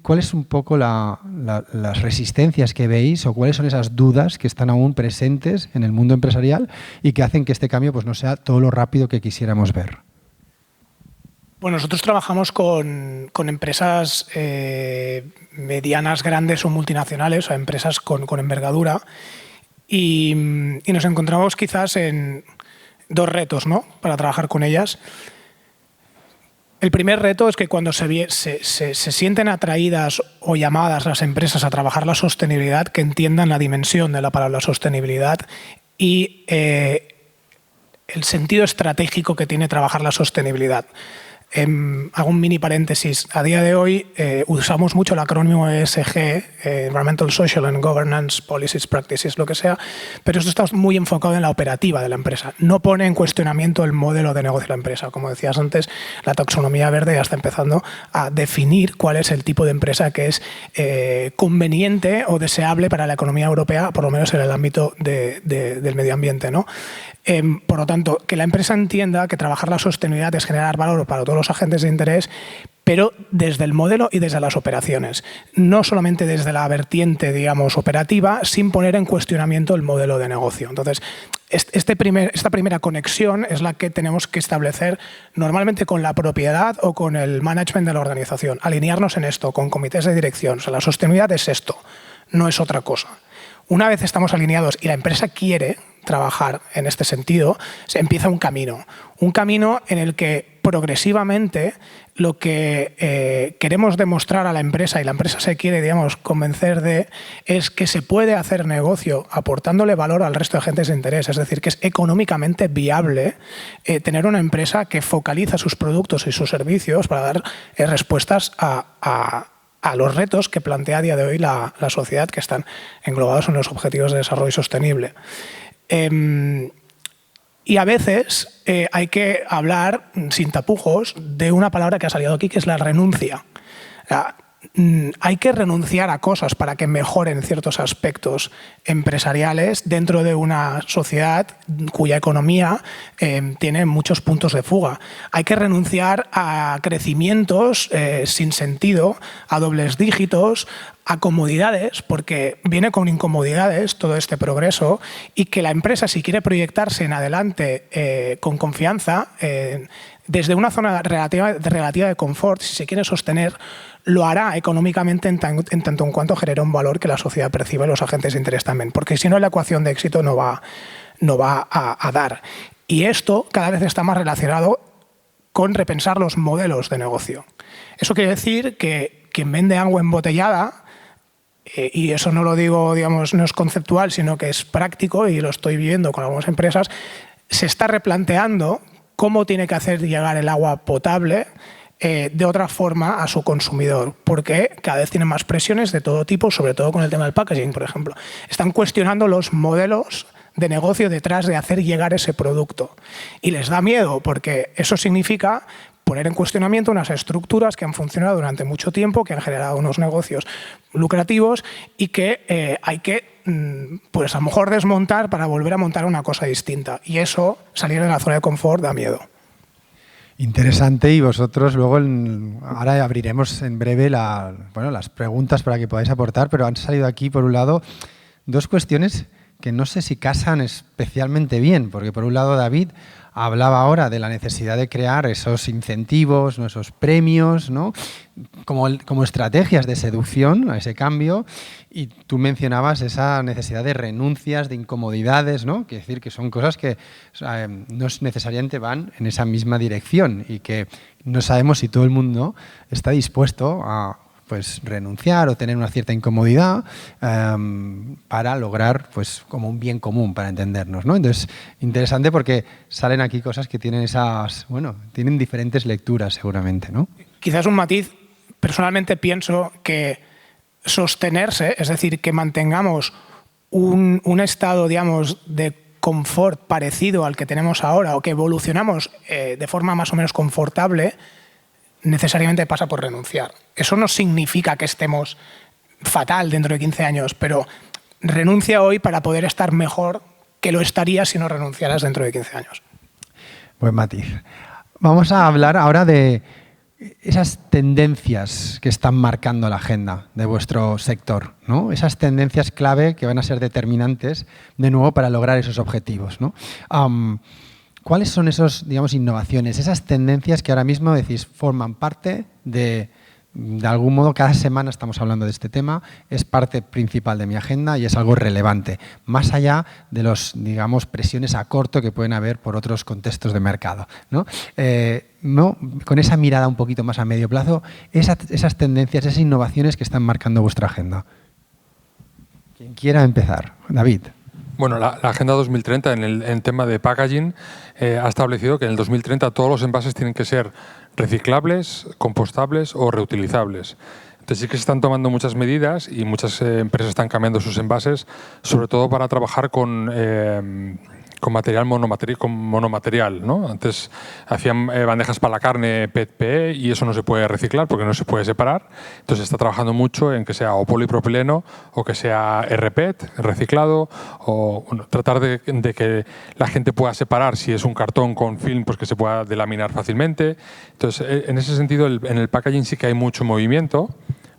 ¿Cuáles son un poco las resistencias que veis, o cuáles son esas dudas que están aún presentes en el mundo empresarial y que hacen que este cambio pues, no sea todo lo rápido que quisiéramos ver? Bueno, nosotros trabajamos con empresas medianas, grandes o multinacionales, o sea, empresas con envergadura, y nos encontramos quizás en dos retos, ¿no?, para trabajar con ellas. El primer reto es que cuando se sienten atraídas o llamadas las empresas a trabajar la sostenibilidad, que entiendan la dimensión de la palabra sostenibilidad y el sentido estratégico que tiene trabajar la sostenibilidad. Hago un mini paréntesis. A día de hoy usamos mucho el acrónimo ESG, Environmental, Social and Governance Policies, Practices, lo que sea, pero esto está muy enfocado en la operativa de la empresa. No pone en cuestionamiento el modelo de negocio de la empresa. Como decías antes, la taxonomía verde ya está empezando a definir cuál es el tipo de empresa que es conveniente o deseable para la economía europea, por lo menos en el ámbito del medio ambiente, ¿no? Por lo tanto, que la empresa entienda que trabajar la sostenibilidad es generar valor para todos los agentes de interés, pero desde el modelo y desde las operaciones. No solamente desde la vertiente, digamos, operativa, sin poner en cuestionamiento el modelo de negocio. Entonces, esta primera conexión es la que tenemos que establecer normalmente con la propiedad o con el management de la organización. Alinearnos en esto, con comités de dirección. O sea, la sostenibilidad es esto, no es otra cosa. Una vez estamos alineados y la empresa quiere trabajar en este sentido, se empieza un camino en el que progresivamente lo que queremos demostrar a la empresa, y la empresa se quiere, digamos, convencer de, es que se puede hacer negocio aportándole valor al resto de agentes de interés. Es decir, que es económicamente viable tener una empresa que focaliza sus productos y sus servicios para dar respuestas a los retos que plantea a día de hoy la sociedad, que están englobados en los Objetivos de Desarrollo Sostenible. Y a veces hay que hablar sin tapujos de una palabra que ha salido aquí, que es la renuncia. Hay que renunciar a cosas para que mejoren ciertos aspectos empresariales dentro de una sociedad cuya economía tiene muchos puntos de fuga. Hay que renunciar a crecimientos sin sentido, a dobles dígitos, a comodidades, porque viene con incomodidades todo este progreso, y que la empresa, si quiere proyectarse en adelante con confianza, desde una zona relativa de confort, si se quiere sostener, lo hará económicamente en tanto en cuanto genere un valor que la sociedad perciba y los agentes de interés también, porque si no, la ecuación de éxito no va a dar. Y esto cada vez está más relacionado con repensar los modelos de negocio. Eso quiere decir que quien vende agua embotellada, y eso no lo digo, digamos, no es conceptual, sino que es práctico, y lo estoy viendo con algunas empresas, se está replanteando cómo tiene que hacer llegar el agua potable de otra forma a su consumidor, porque cada vez tienen más presiones de todo tipo, sobre todo con el tema del packaging, por ejemplo. Están cuestionando los modelos de negocio detrás de hacer llegar ese producto. Y les da miedo, porque eso significa poner en cuestionamiento unas estructuras que han funcionado durante mucho tiempo, que han generado unos negocios lucrativos y que hay que, pues a lo mejor desmontar para volver a montar una cosa distinta. Y eso, salir de la zona de confort, da miedo. Interesante, y vosotros luego, ahora abriremos en breve las preguntas para que podáis aportar, pero han salido aquí, por un lado, dos cuestiones que no sé si casan especialmente bien, porque por un lado David hablaba ahora de la necesidad de crear esos incentivos, ¿no? Esos premios, ¿no? como estrategias de seducción a ese cambio, y tú mencionabas esa necesidad de renuncias, de incomodidades, ¿no? Quiere decir que son cosas que no necesariamente van en esa misma dirección y que no sabemos si todo el mundo está dispuesto a renunciar o tener una cierta incomodidad para lograr como un bien común, para entendernos, ¿no? Entonces, interesante porque salen aquí cosas que tienen tienen diferentes lecturas seguramente, ¿no? Quizás un matiz, personalmente pienso que sostenerse, es decir, que mantengamos un estado, digamos, de confort parecido al que tenemos ahora o que evolucionamos de forma más o menos confortable, necesariamente pasa por renunciar. Eso no significa que estemos fatal dentro de 15 años, pero renuncia hoy para poder estar mejor que lo estarías si no renunciaras dentro de 15 años. Buen matiz. Vamos a hablar ahora de esas tendencias que están marcando la agenda de vuestro sector, ¿no? Esas tendencias clave que van a ser determinantes, de nuevo, para lograr esos objetivos, ¿no? ¿Cuáles son esas, innovaciones, esas tendencias que ahora mismo decís forman parte de algún modo, cada semana estamos hablando de este tema, es parte principal de mi agenda y es algo relevante, más allá de los, presiones a corto que pueden haber por otros contextos de mercado, ¿no? Con esa mirada un poquito más a medio plazo, esas tendencias, esas innovaciones que están marcando vuestra agenda. Quien quiera empezar. David. Bueno, la Agenda 2030 en el tema de packaging ha establecido que en el 2030 todos los envases tienen que ser reciclables, compostables o reutilizables. Entonces sí que se están tomando muchas medidas y muchas empresas están cambiando sus envases, sobre todo para trabajar con material monomaterial, ¿no? Antes hacían bandejas para la carne PET-PE y eso no se puede reciclar porque no se puede separar. Entonces se está trabajando mucho en que sea o polipropileno o que sea RPET, reciclado, o tratar de que la gente pueda separar si es un cartón con film, pues que se pueda delaminar fácilmente. Entonces, en ese sentido, en el packaging sí que hay mucho movimiento.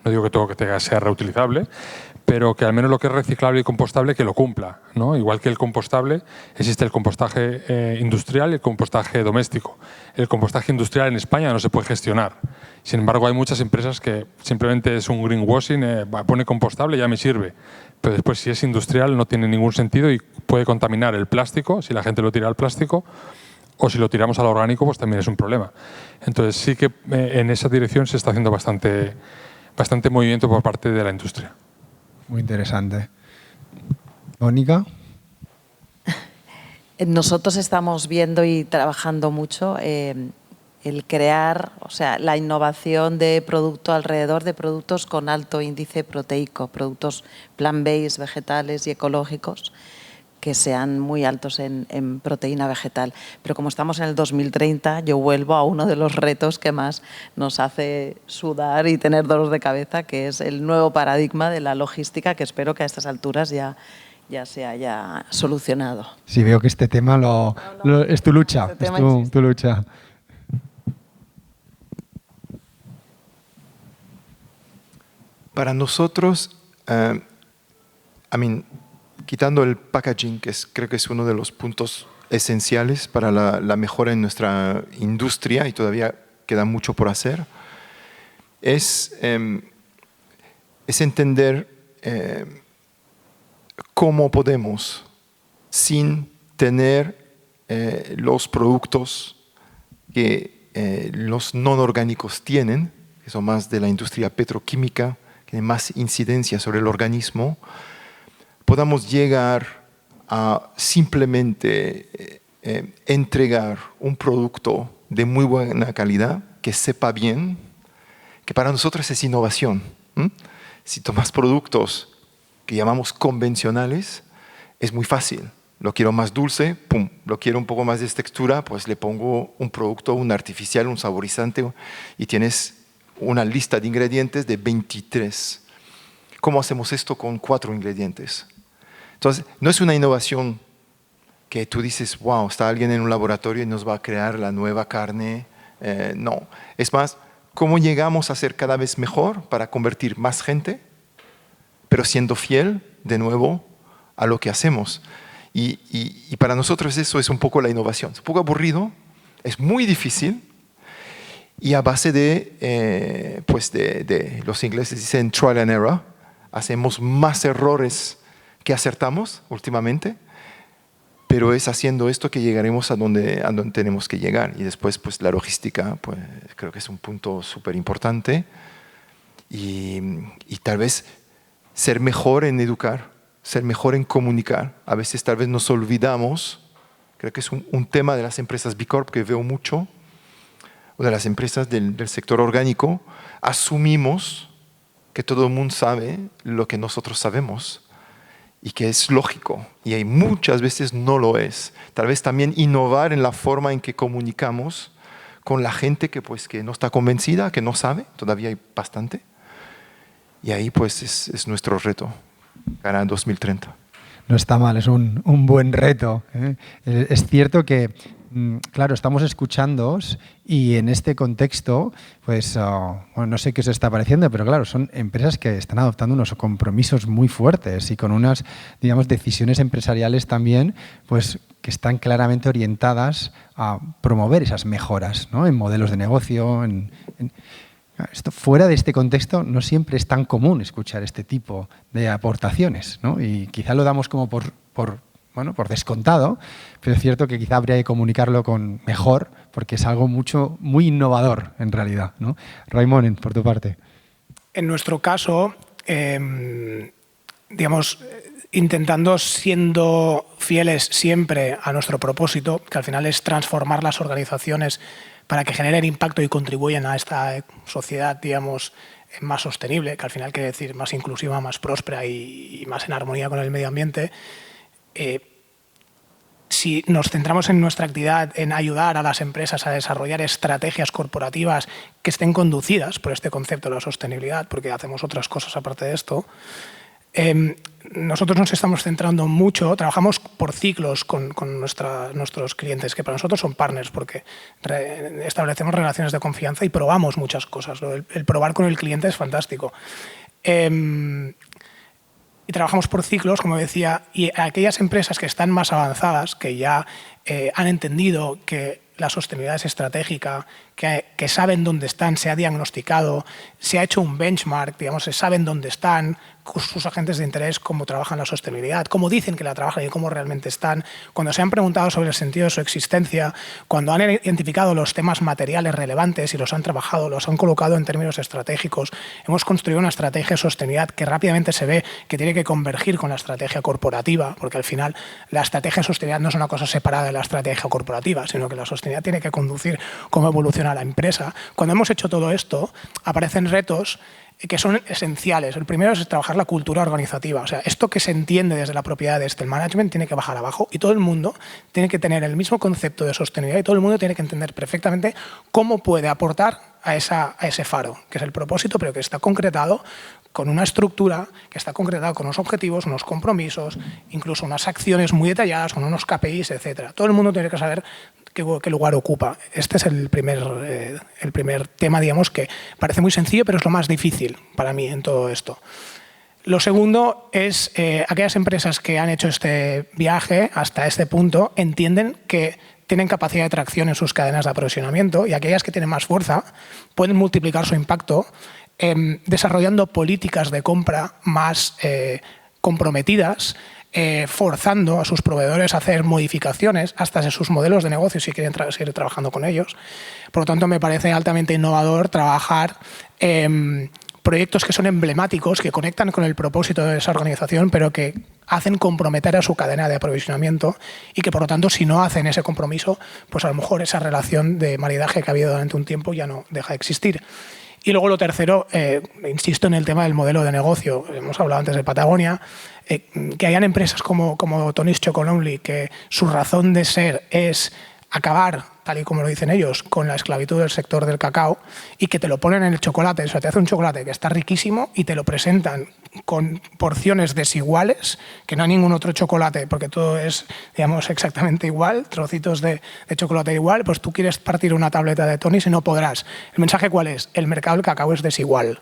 No digo que todo que sea reutilizable, pero que al menos lo que es reciclable y compostable que lo cumpla, ¿no? Igual que el compostable, existe el compostaje industrial y el compostaje doméstico. El compostaje industrial en España no se puede gestionar. Sin embargo, hay muchas empresas que simplemente es un greenwashing, pone compostable y ya me sirve. Pero después, si es industrial, no tiene ningún sentido y puede contaminar el plástico, si la gente lo tira al plástico, o si lo tiramos al orgánico, pues también es un problema. Entonces, sí que en esa dirección se está haciendo bastante movimiento por parte de la industria. Muy interesante. Mónica. Nosotros estamos viendo y trabajando mucho el crear, la innovación de producto alrededor de productos con alto índice proteico, productos plant-based, vegetales y ecológicos, que sean muy altos en proteína vegetal. Pero como estamos en el 2030, yo vuelvo a uno de los retos que más nos hace sudar y tener dolor de cabeza, que es el nuevo paradigma de la logística, que espero que a estas alturas ya se haya solucionado. Sí, veo que este tema es tu lucha, es tu lucha. Para nosotros, quitando el packaging, que creo que es uno de los puntos esenciales para la mejora en nuestra industria y todavía queda mucho por hacer, es entender cómo podemos, sin tener los productos que los no orgánicos tienen, que son más de la industria petroquímica, que tienen más incidencia sobre el organismo, podamos llegar a simplemente entregar un producto de muy buena calidad, que sepa bien, que para nosotros es innovación. Si tomas productos que llamamos convencionales, es muy fácil. Lo quiero más dulce, pum. Lo quiero un poco más de textura, pues le pongo un producto, un artificial, un saborizante y tienes una lista de ingredientes de 23. ¿Cómo hacemos esto con 4 ingredientes? Entonces, no es una innovación que tú dices, wow, está alguien en un laboratorio y nos va a crear la nueva carne. No, es más, ¿cómo llegamos a ser cada vez mejor para convertir más gente, pero siendo fiel, de nuevo, a lo que hacemos? Y para nosotros eso es un poco la innovación. Es un poco aburrido, es muy difícil y a base de los ingleses dicen trial and error, hacemos más errores que acertamos últimamente, pero es haciendo esto que llegaremos a donde tenemos que llegar. Y después pues la logística, pues creo que es un punto súper importante y tal vez ser mejor en educar, ser mejor en comunicar. A veces tal vez nos olvidamos, creo que es un tema de las empresas B Corp que veo mucho, o de las empresas del sector orgánico, asumimos que todo el mundo sabe lo que nosotros sabemos y que es lógico, y hay muchas veces no lo es. Tal vez también innovar en la forma en que comunicamos con la gente que no está convencida, que no sabe, todavía hay bastante, y ahí pues es nuestro reto. Para 2030. No está mal, es un buen reto. Es cierto que, claro, estamos escuchándoos y en este contexto, pues, no sé qué os está pareciendo, pero claro, son empresas que están adoptando unos compromisos muy fuertes y con unas, digamos, decisiones empresariales también, pues, que están claramente orientadas a promover esas mejoras, ¿no? En modelos de negocio, esto, fuera de este contexto no siempre es tan común escuchar este tipo de aportaciones, ¿no? Y quizá lo damos como por descontado, pero es cierto que quizá habría que comunicarlo mejor porque es algo muy innovador en realidad, ¿no? Raimon, por tu parte. En nuestro caso, digamos, siendo fieles siempre a nuestro propósito, que al final es transformar las organizaciones para que generen impacto y contribuyan a esta sociedad, digamos, más sostenible, que al final quiere decir más inclusiva, más próspera y más en armonía con el medio ambiente. Si nos centramos en nuestra actividad en ayudar a las empresas a desarrollar estrategias corporativas que estén conducidas por este concepto de la sostenibilidad, porque hacemos otras cosas aparte de esto, nosotros nos estamos centrando mucho, trabajamos por ciclos con nuestros clientes, que para nosotros son partners, porque establecemos relaciones de confianza y probamos muchas cosas, ¿no? El probar con el cliente es fantástico. Y trabajamos por ciclos, como decía, y aquellas empresas que están más avanzadas, que ya han entendido que la sostenibilidad es estratégica, que saben dónde están, se ha diagnosticado, se ha hecho un benchmark, digamos, se saben dónde están sus agentes de interés, cómo trabajan la sostenibilidad, cómo dicen que la trabajan y cómo realmente están, cuando se han preguntado sobre el sentido de su existencia, cuando han identificado los temas materiales relevantes y los han trabajado, los han colocado en términos estratégicos, hemos construido una estrategia de sostenibilidad que rápidamente se ve que tiene que convergir con la estrategia corporativa, porque al final la estrategia de sostenibilidad no es una cosa separada de la estrategia corporativa, sino que la sostenibilidad tiene que conducir cómo evoluciona la empresa. Cuando hemos hecho todo esto, aparecen retos que son esenciales. El primero es trabajar la cultura organizativa. O sea, esto que se entiende desde la propiedad, desde el management, tiene que bajar abajo y todo el mundo tiene que tener el mismo concepto de sostenibilidad y todo el mundo tiene que entender perfectamente cómo puede aportar a ese faro, que es el propósito, pero que está concretado con una estructura, que está concretada con unos objetivos, unos compromisos, incluso unas acciones muy detalladas, con unos KPIs, etc. Todo el mundo tiene que saber qué lugar ocupa. Este es el primer tema, digamos, que parece muy sencillo, pero es lo más difícil para mí en todo esto. Lo segundo es aquellas empresas que han hecho este viaje hasta este punto entienden que tienen capacidad de tracción en sus cadenas de aprovisionamiento y aquellas que tienen más fuerza pueden multiplicar su impacto desarrollando políticas de compra más comprometidas, forzando a sus proveedores a hacer modificaciones hasta de sus modelos de negocio si quieren seguir trabajando con ellos. Por lo tanto, me parece altamente innovador trabajar proyectos que son emblemáticos, que conectan con el propósito de esa organización, pero que hacen comprometer a su cadena de aprovisionamiento y que, por lo tanto, si no hacen ese compromiso, pues a lo mejor esa relación de maridaje que ha habido durante un tiempo ya no deja de existir. Y luego lo tercero, insisto en el tema del modelo de negocio. Hemos hablado antes de Patagonia. que hayan empresas como Tony's Chocolate Only, que su razón de ser es acabar, tal y como lo dicen ellos, con la esclavitud del sector del cacao, y que te lo ponen en el chocolate. O sea, te hace un chocolate que está riquísimo y te lo presentan con porciones desiguales, que no hay ningún otro chocolate, porque todo es, digamos, exactamente igual, trocitos de chocolate igual. Pues tú quieres partir una tableta de Tony's y no podrás. ¿El mensaje cuál es? El mercado del cacao es desigual.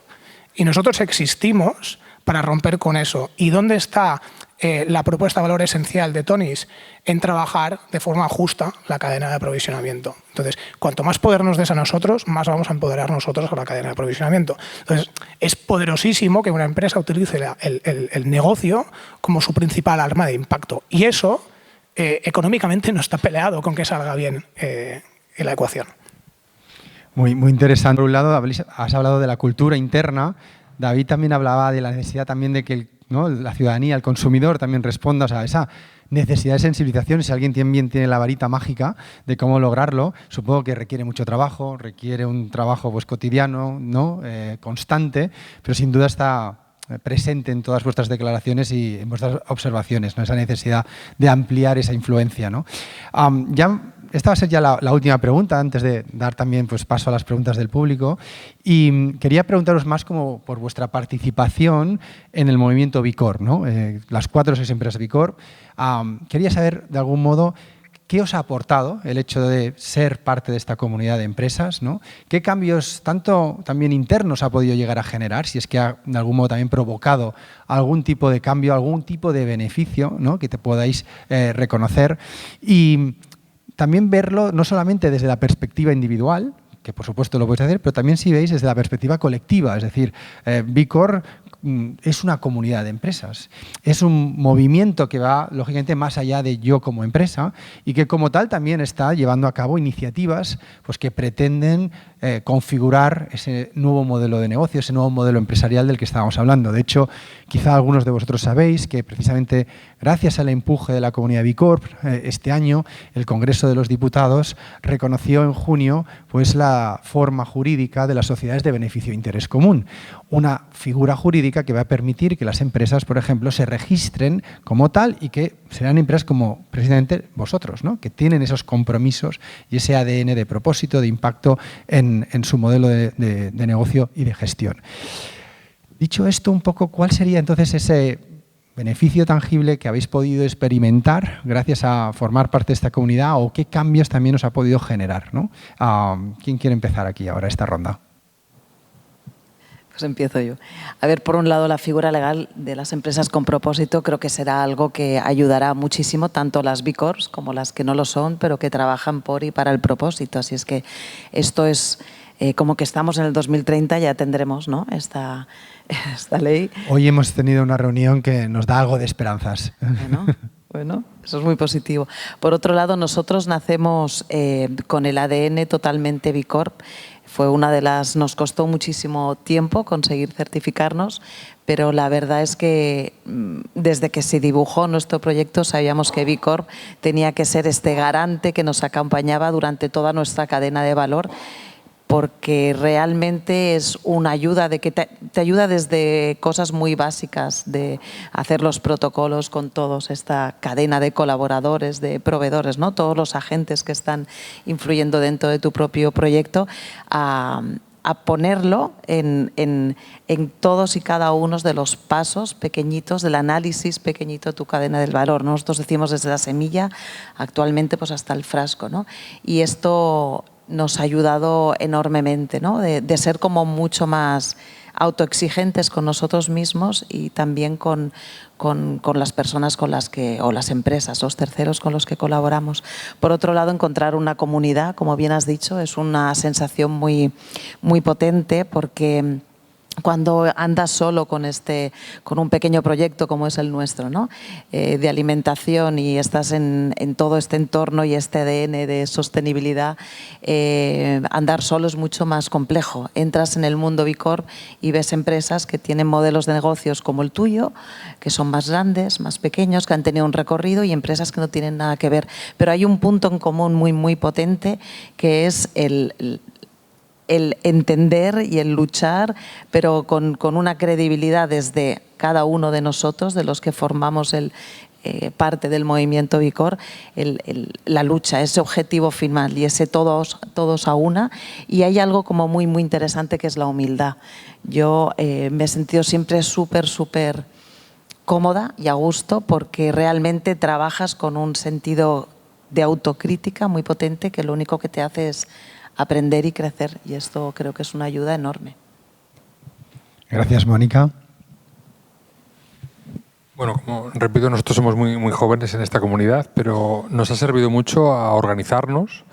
Y nosotros existimos para romper con eso. ¿Y dónde está la propuesta de valor esencial de Tony's? En trabajar de forma justa la cadena de aprovisionamiento. Entonces, cuanto más poder nos des a nosotros, más vamos a empoderar nosotros a la cadena de aprovisionamiento. Entonces, es poderosísimo que una empresa utilice el negocio como su principal arma de impacto. Y eso, económicamente, no está peleado con que salga bien en la ecuación. Muy interesante. Por un lado, has hablado de la cultura interna. David también hablaba de la necesidad también de que la ciudadanía, el consumidor también responda, o sea, esa necesidad de sensibilización. Si alguien también tiene la varita mágica de cómo lograrlo, supongo que requiere mucho trabajo, requiere un trabajo pues, cotidiano, ¿no? Constante, pero sin duda está presente en todas vuestras declaraciones y en vuestras observaciones, ¿no? Esa necesidad de ampliar esa influencia, ¿no? Esta va a ser ya la última pregunta, antes de dar también pues, paso a las preguntas del público. Y quería preguntaros más como por vuestra participación en el movimiento B Corp, ¿no? Las 4 o 6 empresas B Corp. Quería saber, de algún modo, ¿qué os ha aportado el hecho de ser parte de esta comunidad de empresas, ¿no? ¿Qué cambios, tanto también internos, ha podido llegar a generar? Si es que ha, de algún modo, también provocado algún tipo de cambio, algún tipo de beneficio, ¿no? Que te podáis reconocer. Y también verlo no solamente desde la perspectiva individual, que por supuesto lo podéis hacer, pero también si veis desde la perspectiva colectiva, es decir, B Corp es una comunidad de empresas, es un movimiento que va lógicamente más allá de yo como empresa y que como tal también está llevando a cabo iniciativas pues, que pretenden configurar ese nuevo modelo de negocio, ese nuevo modelo empresarial del que estábamos hablando. De hecho, quizá algunos de vosotros sabéis que precisamente gracias al empuje de la comunidad B Corp, este año el Congreso de los Diputados reconoció en junio pues, la forma jurídica de las sociedades de beneficio e interés común, una figura jurídica que va a permitir que las empresas, por ejemplo, se registren como tal y que serán empresas como precisamente vosotros, ¿no? Que tienen esos compromisos y ese ADN de propósito, de impacto en su modelo de negocio y de gestión. Dicho esto, un poco, ¿cuál sería entonces ese beneficio tangible que habéis podido experimentar gracias a formar parte de esta comunidad o qué cambios también os ha podido generar, ¿no? ¿Quién quiere empezar aquí ahora esta ronda? Pues empiezo yo. A ver, por un lado, la figura legal de las empresas con propósito creo que será algo que ayudará muchísimo, tanto las B Corps como las que no lo son, pero que trabajan por y para el propósito. Así es que esto es como que estamos en el 2030, ya tendremos, ¿no? esta ley. Hoy hemos tenido una reunión que nos da algo de esperanzas. Bueno, eso es muy positivo. Por otro lado, nosotros nacemos con el ADN totalmente B Corp. Nos costó muchísimo tiempo conseguir certificarnos, pero la verdad es que desde que se dibujó nuestro proyecto sabíamos que B Corp tenía que ser este garante que nos acompañaba durante toda nuestra cadena de valor, porque realmente es una ayuda de que te ayuda desde cosas muy básicas, de hacer los protocolos con todos, esta cadena de colaboradores, de proveedores, ¿no? Todos los agentes que están influyendo dentro de tu propio proyecto, a ponerlo en todos y cada uno de los pasos pequeñitos, del análisis pequeñito de tu cadena del valor. Nosotros decimos desde la semilla, actualmente pues hasta el frasco, ¿no? Y esto nos ha ayudado enormemente, ¿no? De ser como mucho más autoexigentes con nosotros mismos y también con las personas con las que, o las empresas, los terceros con los que colaboramos. Por otro lado, encontrar una comunidad, como bien has dicho, es una sensación muy, muy potente, porque cuando andas solo con un pequeño proyecto como es el nuestro, ¿no? De alimentación, y estás en todo este entorno y este ADN de sostenibilidad, andar solo es mucho más complejo. Entras en el mundo B Corp y ves empresas que tienen modelos de negocios como el tuyo, que son más grandes, más pequeños, que han tenido un recorrido, y empresas que no tienen nada que ver. Pero hay un punto en común muy, muy potente, que es el entender y el luchar, pero con una credibilidad desde cada uno de nosotros, de los que formamos parte del movimiento Bicor, la lucha, ese objetivo final y ese todos a una. Y hay algo como muy interesante que es la humildad. Yo me he sentido siempre súper cómoda y a gusto porque realmente trabajas con un sentido de autocrítica muy potente que lo único que te hace es aprender y crecer, y esto creo que es una ayuda enorme. Gracias, Mónica. Bueno, como repito, nosotros somos muy jóvenes en esta comunidad, pero nos ha servido mucho a organizarnos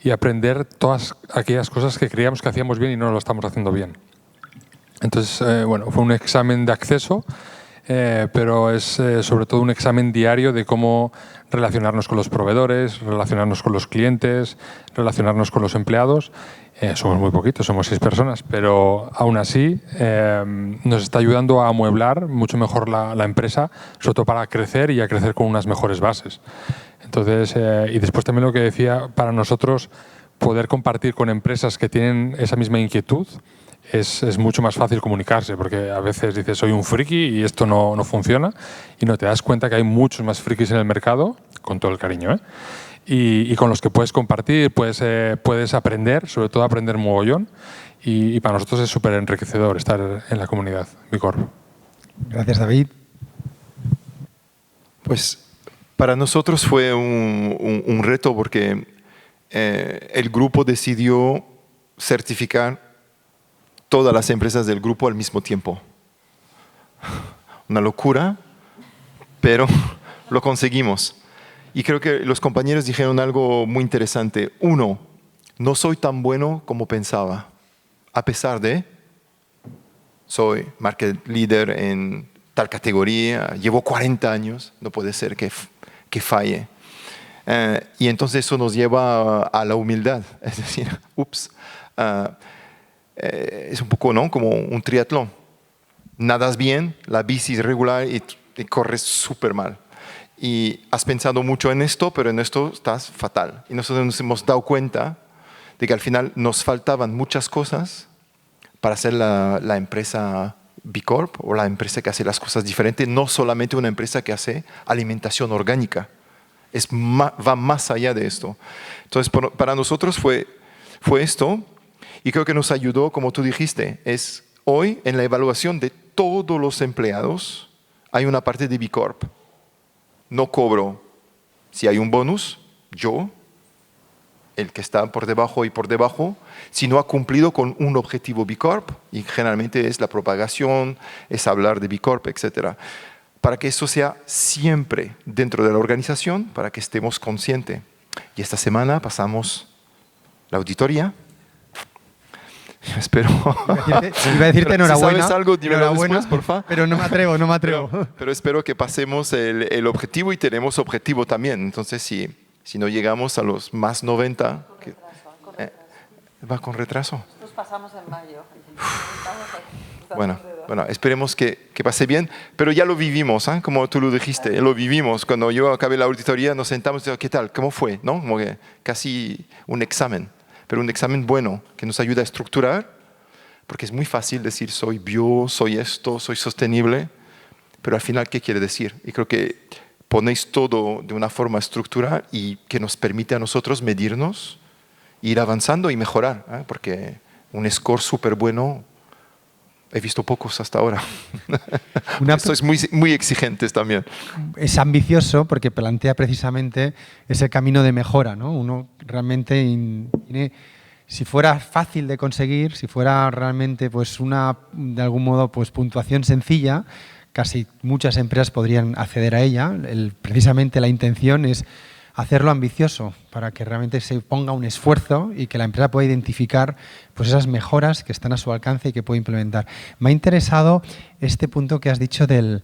y aprender todas aquellas cosas que creíamos que hacíamos bien y no lo estamos haciendo bien. Entonces, bueno, fue un examen de acceso, pero es sobre todo un examen diario de cómo relacionarnos con los proveedores, relacionarnos con los clientes, relacionarnos con los empleados. Somos muy poquitos, somos 6 personas, pero aún así nos está ayudando a amueblar mucho mejor la empresa, sobre todo para crecer y a crecer con unas mejores bases. Entonces, y después también lo que decía, para nosotros poder compartir con empresas que tienen esa misma inquietud es mucho más fácil comunicarse, porque a veces dices soy un friki y esto no funciona, y no te das cuenta que hay muchos más frikis en el mercado, con todo el cariño, y con los que puedes compartir, puedes aprender, sobre todo aprender mogollón, y para nosotros es súper enriquecedor estar en la comunidad Bicorp. Gracias, David. Pues para nosotros fue un reto porque el grupo decidió certificar todas las empresas del grupo al mismo tiempo. Una locura, pero lo conseguimos. Y creo que los compañeros dijeron algo muy interesante. 1, no soy tan bueno como pensaba, a pesar de soy market leader en tal categoría, llevo 40 años, no puede ser que falle. Y entonces eso nos lleva a la humildad, es decir, es un poco, ¿no?, como un triatlón. Nadas bien, la bici es regular y corres súper mal. Y has pensado mucho en esto, pero en esto estás fatal. Y nosotros nos hemos dado cuenta de que al final nos faltaban muchas cosas para hacer la empresa Bicorp, o la empresa que hace las cosas diferentes, no solamente una empresa que hace alimentación orgánica. Va más allá de esto. Entonces, para nosotros fue esto. Y creo que nos ayudó, como tú dijiste, es hoy en la evaluación de todos los empleados hay una parte de Bicorp. No cobro si hay un bonus, yo, el que está por debajo y por debajo, si no ha cumplido con un objetivo Bicorp, y generalmente es la propagación, es hablar de Bicorp, etc. Para que eso sea siempre dentro de la organización, para que estemos conscientes. Y esta semana pasamos la auditoría. Espero. Iba a decirte enhorabuena. Si sabes algo, dímelo después, por favor. Pero no me atrevo. Pero espero que pasemos el objetivo, y tenemos objetivo también. Entonces, si no llegamos a los más 90... ¿Va con retraso? Nos pasamos en mayo. Bueno, esperemos que pase bien. Pero ya lo vivimos, como tú lo dijiste, lo vivimos. Cuando yo acabé la auditoría, nos sentamos y dijimos, ¿qué tal? ¿Cómo fue? ¿No? Como que casi un examen. Pero un examen bueno, que nos ayuda a estructurar, porque es muy fácil decir soy bio, soy esto, soy sostenible, pero al final, ¿qué quiere decir? Y creo que ponéis todo de una forma estructurada y que nos permite a nosotros medirnos, ir avanzando y mejorar, porque un score súper bueno he visto pocos hasta ahora. Sois muy exigentes también. Es ambicioso porque plantea precisamente ese camino de mejora, ¿no? Uno realmente, si fuera fácil de conseguir, si fuera realmente pues de algún modo pues puntuación sencilla, casi muchas empresas podrían acceder a ella. Precisamente la intención es hacerlo ambicioso para que realmente se ponga un esfuerzo y que la empresa pueda identificar pues esas mejoras que están a su alcance y que puede implementar. Me ha interesado este punto que has dicho de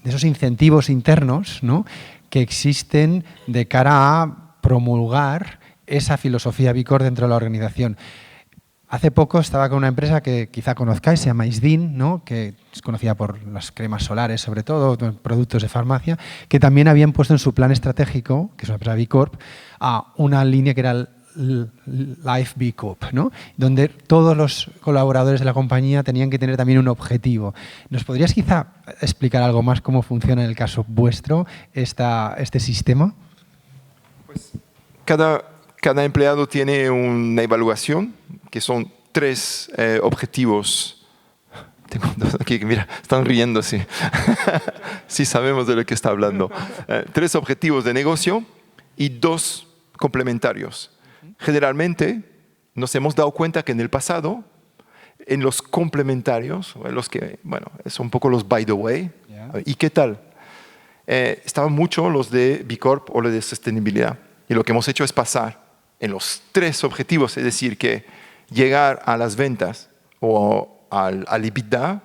esos incentivos internos, ¿no?, que existen de cara a promulgar esa filosofía Bicorp dentro de la organización. Hace poco estaba con una empresa que quizá conozcáis, se llama Isdin, ¿no?, que es conocida por las cremas solares, sobre todo, productos de farmacia, que también habían puesto en su plan estratégico, que es una empresa Bicorp, a una línea que era Life B Corp, ¿no? Donde todos los colaboradores de la compañía tenían que tener también un objetivo. ¿Nos podrías quizá explicar algo más cómo funciona en el caso vuestro este sistema? Pues cada empleado tiene una evaluación, que son 3 objetivos. Tengo dos aquí que, mira, están riéndose. Sí sabemos de lo que está hablando. 3 objetivos de negocio y 2 complementarios. Generalmente nos hemos dado cuenta que en el pasado, en los complementarios, en los que, bueno, son un poco los by the way, ¿y qué tal? Estaban mucho los de B Corp o los de sostenibilidad. Y lo que hemos hecho es pasar en los 3 objetivos, es decir, que llegar a las ventas o al EBITDA,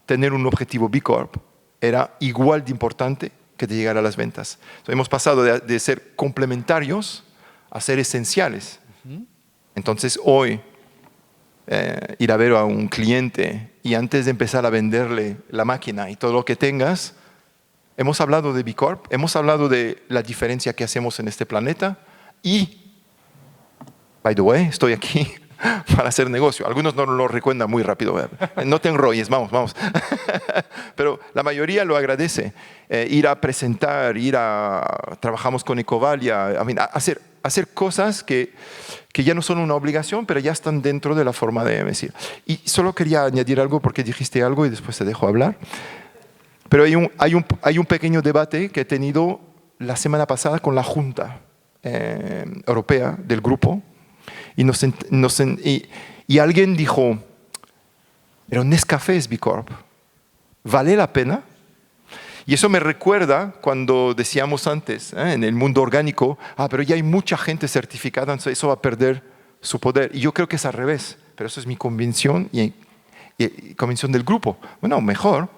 tener un objetivo B Corp era igual de importante que de llegar a las ventas. Entonces, hemos pasado de ser complementarios a ser esenciales. Entonces, hoy, ir a ver a un cliente y antes de empezar a venderle la máquina y todo lo que tengas, hemos hablado de B Corp, hemos hablado de la diferencia que hacemos en este planeta y, by the way, estoy aquí para hacer negocio. Algunos no lo recuerdan muy rápido. No te enrolles, vamos. Pero la mayoría lo agradece. Ir a presentar, trabajamos con Ecovalia, hacer cosas que ya no son una obligación, pero ya están dentro de la forma de decir. Y solo quería añadir algo porque dijiste algo y después te dejo hablar. Pero hay un pequeño debate que he tenido la semana pasada con la Junta Europea del grupo. Y alguien dijo, pero Nescafé es B Corp, ¿vale la pena? Y eso me recuerda cuando decíamos antes, en el mundo orgánico, pero ya hay mucha gente certificada, entonces eso va a perder su poder. Y yo creo que es al revés, pero eso es mi convicción y convicción del grupo. Bueno, mejor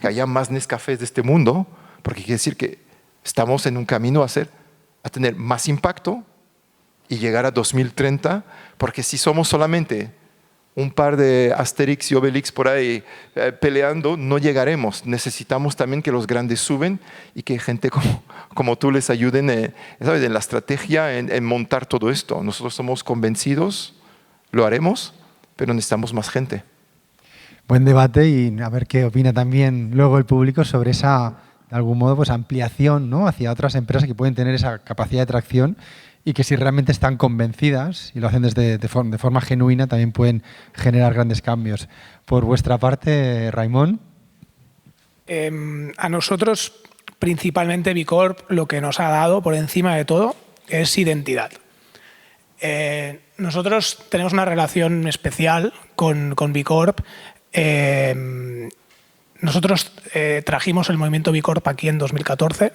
que haya más Nescafés de este mundo, porque quiere decir que estamos en un camino a tener más impacto y llegar a 2030, porque si somos solamente un par de Asterix y Obelix por ahí peleando, no llegaremos. Necesitamos también que los grandes suben y que gente como tú les ayuden ¿sabes? En la estrategia, en montar todo esto. Nosotros somos convencidos, lo haremos, pero necesitamos más gente. Buen debate y a ver qué opina también luego el público sobre esa, de algún modo, pues ampliación, ¿no? Hacia otras empresas que pueden tener esa capacidad de tracción y que si realmente están convencidas y lo hacen de forma genuina también pueden generar grandes cambios. Por vuestra parte, Raimon. A nosotros, principalmente B Corp, lo que nos ha dado por encima de todo es identidad. Nosotros tenemos una relación especial con B Corp. Nosotros trajimos el movimiento B Corp aquí en 2014.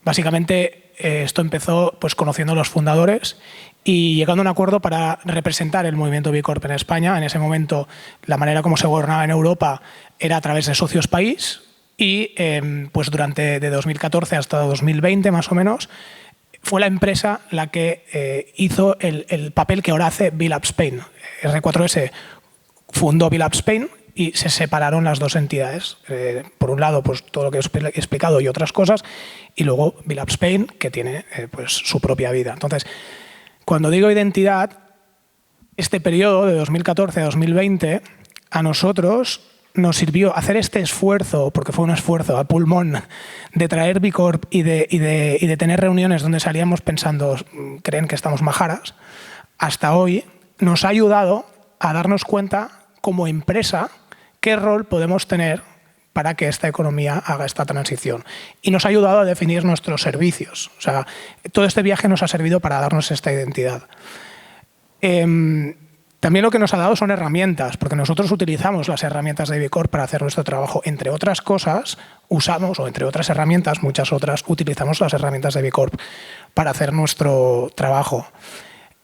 Básicamente esto empezó pues, conociendo a los fundadores y llegando a un acuerdo para representar el movimiento B Corp en España. En ese momento la manera como se gobernaba en Europa era a través de socios país y pues durante de 2014 hasta 2020 más o menos fue la empresa la que hizo el papel que ahora hace B-Lab Spain. R4S fundó B-Lab Spain y se separaron las dos entidades. Por un lado, pues todo lo que he explicado y otras cosas, y luego B-Lab Spain, que tiene pues, su propia vida. Entonces, cuando digo identidad, este periodo de 2014 a 2020, a nosotros nos sirvió hacer este esfuerzo, porque fue un esfuerzo a pulmón, de traer B Corp y de tener reuniones donde salíamos pensando, creen que estamos majaras, hasta hoy, nos ha ayudado a darnos cuenta como empresa qué rol podemos tener para que esta economía haga esta transición. Y nos ha ayudado a definir nuestros servicios. O sea, todo este viaje nos ha servido para darnos esta identidad. También lo que nos ha dado son herramientas, porque nosotros utilizamos las herramientas de B Corp para hacer nuestro trabajo. Entre otras cosas, usamos, o entre otras herramientas, muchas otras, utilizamos las herramientas de B Corp para hacer nuestro trabajo.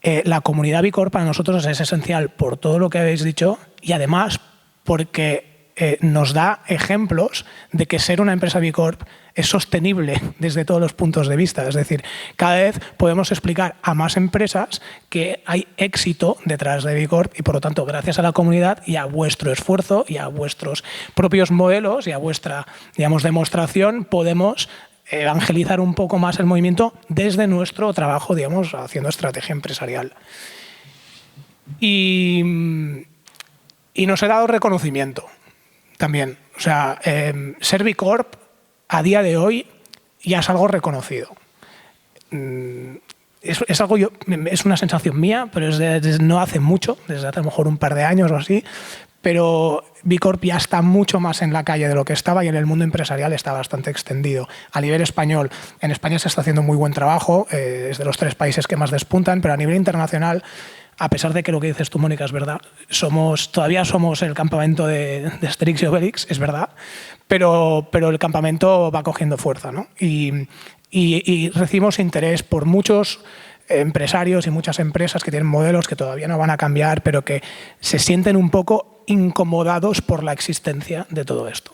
La comunidad B Corp para nosotros es esencial por todo lo que habéis dicho y además porque nos da ejemplos de que ser una empresa B Corp es sostenible desde todos los puntos de vista. Es decir, cada vez podemos explicar a más empresas que hay éxito detrás de B Corp y por lo tanto gracias a la comunidad y a vuestro esfuerzo y a vuestros propios modelos y a vuestra, digamos, demostración podemos evangelizar un poco más el movimiento desde nuestro trabajo, digamos, haciendo estrategia empresarial. Y nos he dado reconocimiento también. O sea, ser B Corp a día de hoy ya es algo reconocido. Es algo es una sensación mía, pero es desde no hace mucho, desde hace a lo mejor un par de años o así, pero B Corp ya está mucho más en la calle de lo que estaba y en el mundo empresarial está bastante extendido. A nivel español, en España se está haciendo muy buen trabajo, es de los 3 países que más despuntan, pero a nivel internacional, a pesar de que lo que dices tú, Mónica, es verdad, todavía somos el campamento de Asterix y Obelix, es verdad, pero el campamento va cogiendo fuerza, ¿no? Y recibimos interés por muchos empresarios y muchas empresas que tienen modelos que todavía no van a cambiar, pero que se sienten un poco incomodados por la existencia de todo esto.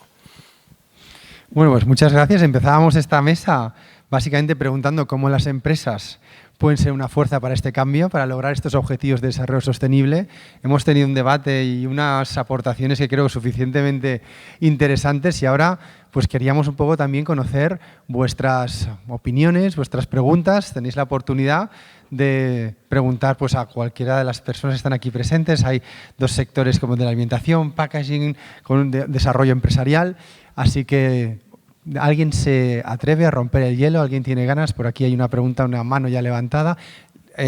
Bueno, pues muchas gracias. Empezábamos esta mesa básicamente preguntando cómo las empresas pueden ser una fuerza para este cambio, para lograr estos objetivos de desarrollo sostenible. Hemos tenido un debate y unas aportaciones que creo suficientemente interesantes y ahora pues queríamos un poco también conocer vuestras opiniones, vuestras preguntas. Tenéis la oportunidad de preguntar pues, a cualquiera de las personas que están aquí presentes. Hay 2 sectores como de la alimentación, packaging, con un desarrollo empresarial. Así que ¿alguien se atreve a romper el hielo? ¿Alguien tiene ganas? Por aquí hay una pregunta, una mano ya levantada.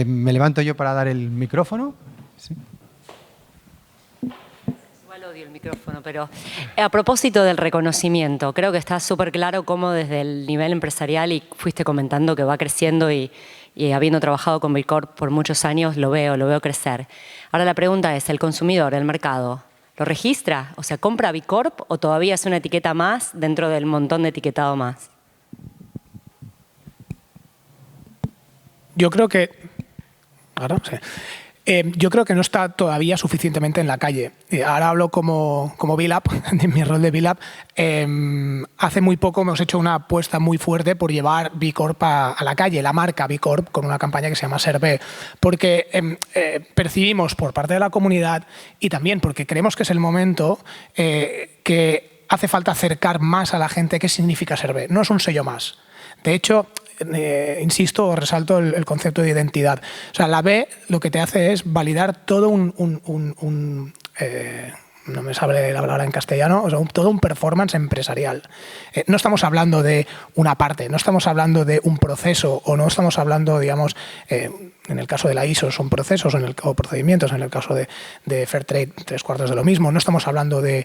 Me levanto yo para dar el micrófono. ¿Sí? Igual odio el micrófono, pero a propósito del reconocimiento, creo que está súper claro cómo desde el nivel empresarial, y fuiste comentando que va creciendo y habiendo trabajado con B Corp por muchos años, lo veo crecer. Ahora la pregunta es, ¿el consumidor, el mercado, lo registra? O sea, ¿compra B Corp o todavía es una etiqueta más dentro del montón de etiquetado más? Yo creo que... Ahora, sí. Yo creo que no está todavía suficientemente en la calle. Ahora hablo como B-Lab, en mi rol de B-Lab. Hace muy poco hemos hecho una apuesta muy fuerte por llevar B Corp a la calle, la marca B Corp, con una campaña que se llama Ser B, porque percibimos por parte de la comunidad y también porque creemos que es el momento que hace falta acercar más a la gente qué significa Ser B. No es un sello más. De hecho, insisto o resalto el concepto de identidad. O sea, la B lo que te hace es validar todo no me sabe la palabra en castellano, o sea, todo un performance empresarial. No estamos hablando de una parte, no estamos hablando de un proceso o no estamos hablando, digamos, en el caso de la ISO son procesos o procedimientos, en el caso de Fairtrade 3/4 de lo mismo. No estamos hablando de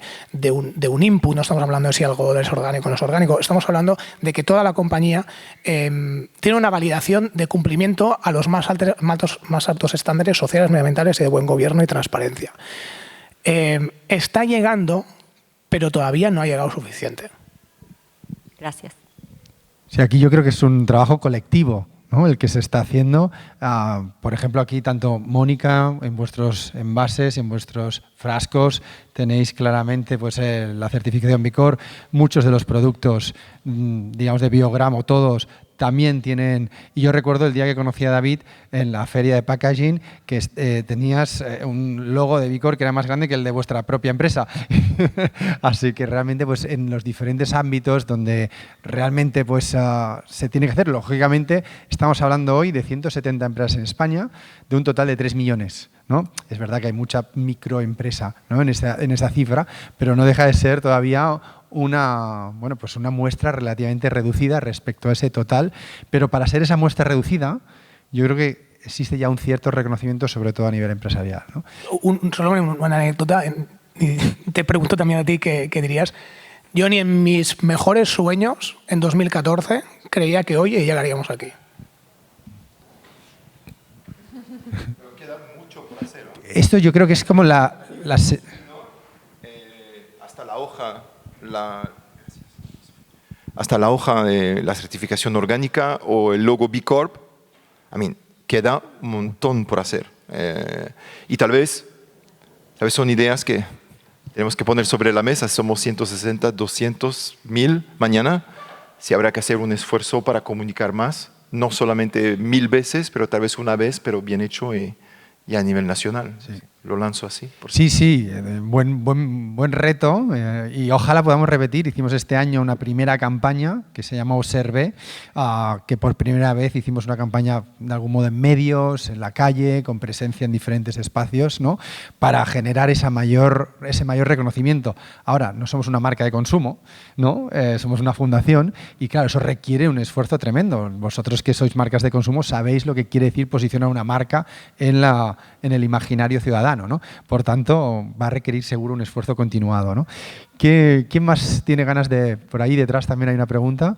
un input, no estamos hablando de si algo es orgánico o no es orgánico. Estamos hablando de que toda la compañía tiene una validación de cumplimiento a los más altos estándares sociales, medioambientales y de buen gobierno y transparencia. Está llegando, pero todavía no ha llegado suficiente. Gracias. Sí, aquí yo creo que es un trabajo colectivo, ¿no? El que se está haciendo. Por ejemplo, aquí tanto Mónica, en vuestros envases, en vuestros frascos, tenéis claramente pues, la certificación B Corp. Muchos de los productos, digamos, de Biogramo, todos, también tienen, y yo recuerdo el día que conocí a David en la feria de packaging que tenías un logo de B Corp que era más grande que el de vuestra propia empresa. Así que realmente pues en los diferentes ámbitos donde realmente pues se tiene que hacer, lógicamente estamos hablando hoy de 170 empresas en España, de un total de 3 millones. ¿No? Es verdad que hay mucha microempresa, ¿no? en esa cifra, pero no deja de ser todavía una muestra relativamente reducida respecto a ese total. Pero para ser esa muestra reducida, yo creo que existe ya un cierto reconocimiento, sobre todo a nivel empresarial, ¿no? Solo una anécdota. Te pregunto también a ti qué dirías. Yo ni en mis mejores sueños, en 2014, creía que hoy llegaríamos aquí. Esto yo creo que es como hasta la hoja de la certificación orgánica o el logo B Corp, queda un montón por hacer. Y tal vez son ideas que tenemos que poner sobre la mesa. Somos 160, 200, 1000 mañana. Si habrá que hacer un esfuerzo para comunicar más, no solamente 1000 veces, pero tal vez una vez, pero bien hecho y a nivel nacional. Sí. Lo lanzo así. Sí, buen reto y ojalá podamos repetir. Hicimos este año una primera campaña que se llama Observe, que por primera vez hicimos una campaña de algún modo en medios, en la calle, con presencia en diferentes espacios, ¿no? Para generar ese mayor reconocimiento. Ahora, no somos una marca de consumo, ¿no? Somos una fundación y claro, eso requiere un esfuerzo tremendo. Vosotros que sois marcas de consumo sabéis lo que quiere decir posicionar una marca en el imaginario ciudadano, ¿no? Por tanto, va a requerir seguro un esfuerzo continuado, ¿no? ¿Quién más tiene ganas de...? Por ahí detrás también hay una pregunta.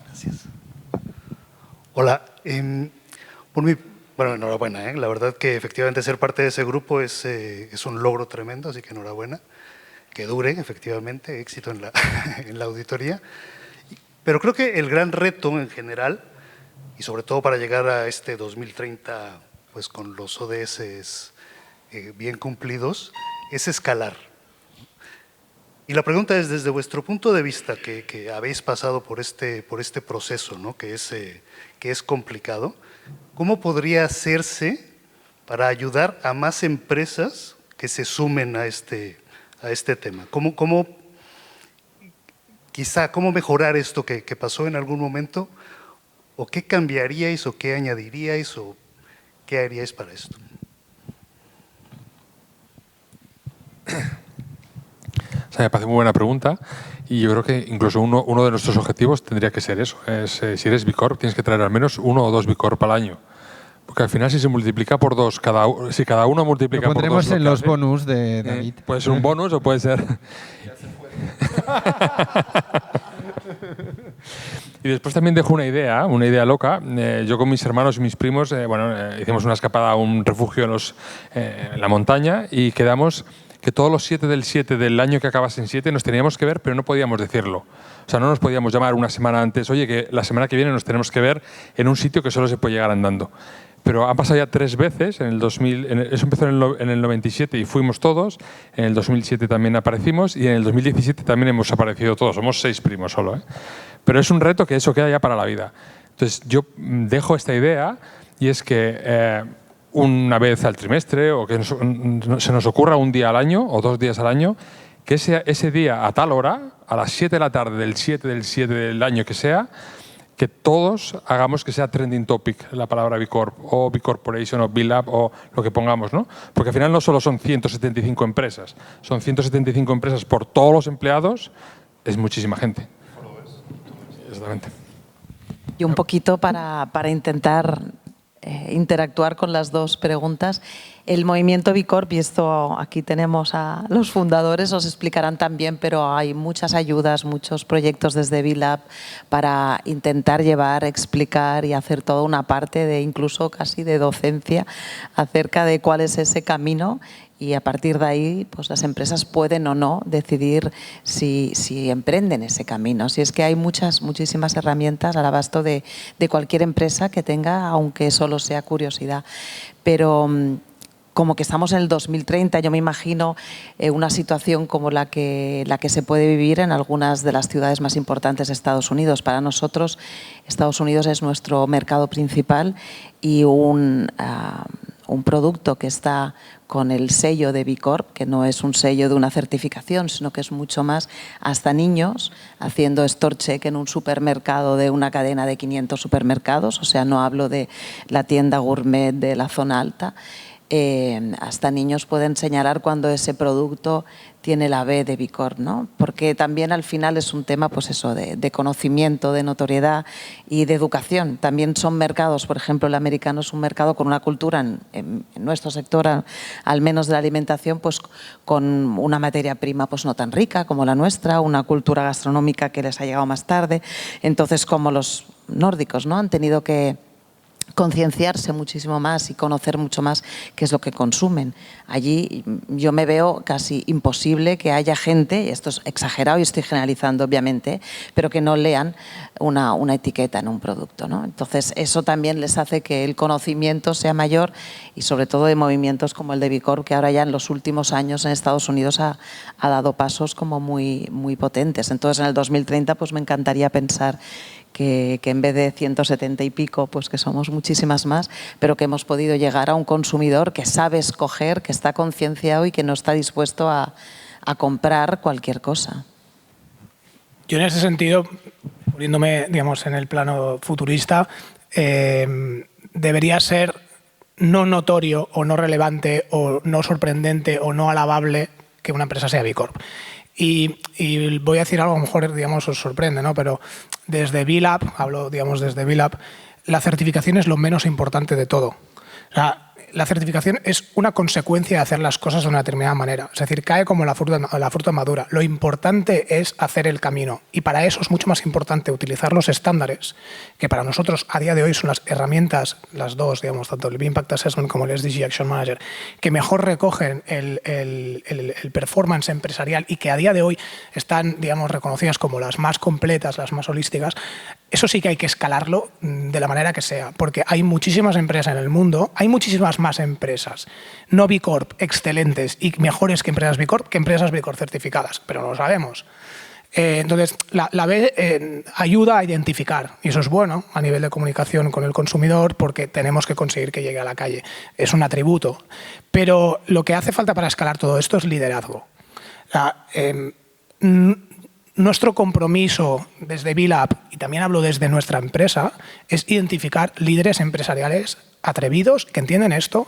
Gracias. Hola. Bueno, enhorabuena. La verdad que efectivamente ser parte de ese grupo es un logro tremendo, así que enhorabuena. Que dure, efectivamente, éxito en la auditoría. Pero creo que el gran reto en general, y sobre todo para llegar a este 2030 pues con los ODS bien cumplidos, es escalar. Y la pregunta es, desde vuestro punto de vista, que habéis pasado por este proceso, ¿no? que es complicado, ¿cómo podría hacerse para ayudar a más empresas que se sumen a este tema? ¿Cómo mejorar esto que pasó en algún momento? ¿O qué cambiaríais o qué añadiríais o qué haríais para esto? O sea, me parece muy buena pregunta y yo creo que incluso uno de nuestros objetivos tendría que ser eso. Si eres B Corp, tienes que traer al menos 1 o 2 B Corp al año. Porque al final si se multiplica por 2, si cada uno multiplica por 2… Lo pondremos en los bonus de David. Puede ser un bonus o puede ser… Y después también dejo una idea loca. Yo con mis hermanos y mis primos hicimos una escapada a un refugio en la montaña y quedamos que todos los 7 del 7 del año que acabas en 7 nos teníamos que ver, pero no podíamos decirlo. O sea, no nos podíamos llamar una semana antes, oye, que la semana que viene nos tenemos que ver en un sitio que solo se puede llegar andando. Pero han pasado ya 3 veces, en el 2000, eso empezó en el 97 y fuimos todos, en el 2007 también aparecimos y en el 2017 también hemos aparecido todos, somos 6 primos solo, ¿eh? Pero es un reto que eso queda ya para la vida. Entonces yo dejo esta idea y es que una vez al trimestre o que se nos ocurra un día al año o 2 días al año, que ese día a tal hora, a las 7 de la tarde del 7 del año que sea, que todos hagamos que sea trending topic la palabra B Corp o B Corporation o B Lab o lo que pongamos, ¿no? Porque al final no solo son 175 empresas, son 175 empresas por todos los empleados, es muchísima gente. Exactamente. Y un poquito para intentar interactuar con las dos preguntas. El movimiento B Corp, y esto aquí tenemos a los fundadores, os explicarán también, pero hay muchas ayudas, muchos proyectos desde B Lab para intentar llevar, explicar y hacer toda una parte de incluso casi de docencia acerca de cuál es ese camino. Y a partir de ahí, pues las empresas pueden o no decidir si emprenden ese camino. Si es que hay muchísimas herramientas al abasto de cualquier empresa que tenga, aunque solo sea curiosidad. Pero como que estamos en el 2030, yo me imagino una situación como la que se puede vivir en algunas de las ciudades más importantes de Estados Unidos. Para nosotros, Estados Unidos es nuestro mercado principal y un producto que está con el sello de B Corp, que no es un sello de una certificación, sino que es mucho más, hasta niños haciendo store check en un supermercado de una cadena de 500 supermercados, o sea, no hablo de la tienda gourmet de la zona alta. Hasta niños pueden señalar cuando ese producto tiene la B de B Corp, ¿no? Porque también al final es un tema, pues eso, de conocimiento, de notoriedad y de educación. También son mercados, por ejemplo, el americano es un mercado con una cultura, en nuestro sector, al menos de la alimentación, pues con una materia prima pues no tan rica como la nuestra, una cultura gastronómica que les ha llegado más tarde. Entonces, como los nórdicos, ¿no? Han tenido que concienciarse muchísimo más y conocer mucho más qué es lo que consumen. Allí yo me veo casi imposible que haya gente, y esto es exagerado y estoy generalizando obviamente, pero que no lean una etiqueta en un producto, ¿no? Entonces eso también les hace que el conocimiento sea mayor y sobre todo de movimientos como el de B Corp, que ahora ya en los últimos años en Estados Unidos ha dado pasos como muy potentes. Entonces en el 2030 pues me encantaría pensar que en vez de 170 y pico, pues que somos muchísimas más, pero que hemos podido llegar a un consumidor que sabe escoger, que está concienciado y que no está dispuesto a comprar cualquier cosa. Yo en ese sentido, poniéndome, digamos, en el plano futurista, debería ser no notorio o no relevante o no sorprendente o no alabable que una empresa sea B Corp. Y voy a decir algo, a lo mejor, digamos, os sorprende, ¿no? Pero desde B-Lab, hablo, digamos, desde B-Lab, la certificación es lo menos importante de todo. O sea, la certificación es una consecuencia de hacer las cosas de una determinada manera. Es decir, cae como la fruta madura. Lo importante es hacer el camino. Y para eso es mucho más importante utilizar los estándares, que para nosotros a día de hoy son las herramientas, las dos, digamos, tanto el Impact Assessment como el SDG Action Manager, que mejor recogen el performance empresarial y que a día de hoy están, digamos, reconocidas como las más completas, las más holísticas. Eso sí que hay que escalarlo de la manera que sea, porque hay muchísimas empresas en el mundo, hay muchísimas más empresas no B Corp excelentes y mejores que empresas B Corp certificadas, pero no lo sabemos. Entonces, la B ayuda a identificar, y eso es bueno a nivel de comunicación con el consumidor, porque tenemos que conseguir que llegue a la calle. Es un atributo. Pero lo que hace falta para escalar todo esto es liderazgo. Nuestro compromiso desde B-Lab, y también hablo desde nuestra empresa, es identificar líderes empresariales atrevidos que entienden esto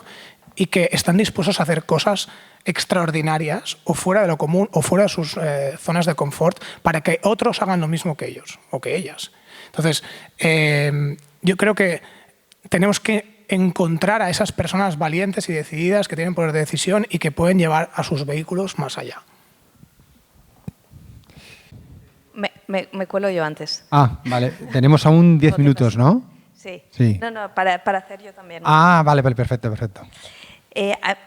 y que están dispuestos a hacer cosas extraordinarias o fuera de lo común o fuera de sus zonas de confort para que otros hagan lo mismo que ellos o que ellas. Entonces, yo creo que tenemos que encontrar a esas personas valientes y decididas que tienen poder de decisión y que pueden llevar a sus vehículos más allá. Me cuelo yo antes. Ah, vale. Tenemos aún 10 minutos, ¿no? Sí. Sí. No, para hacer yo también. Ah, vale, perfecto.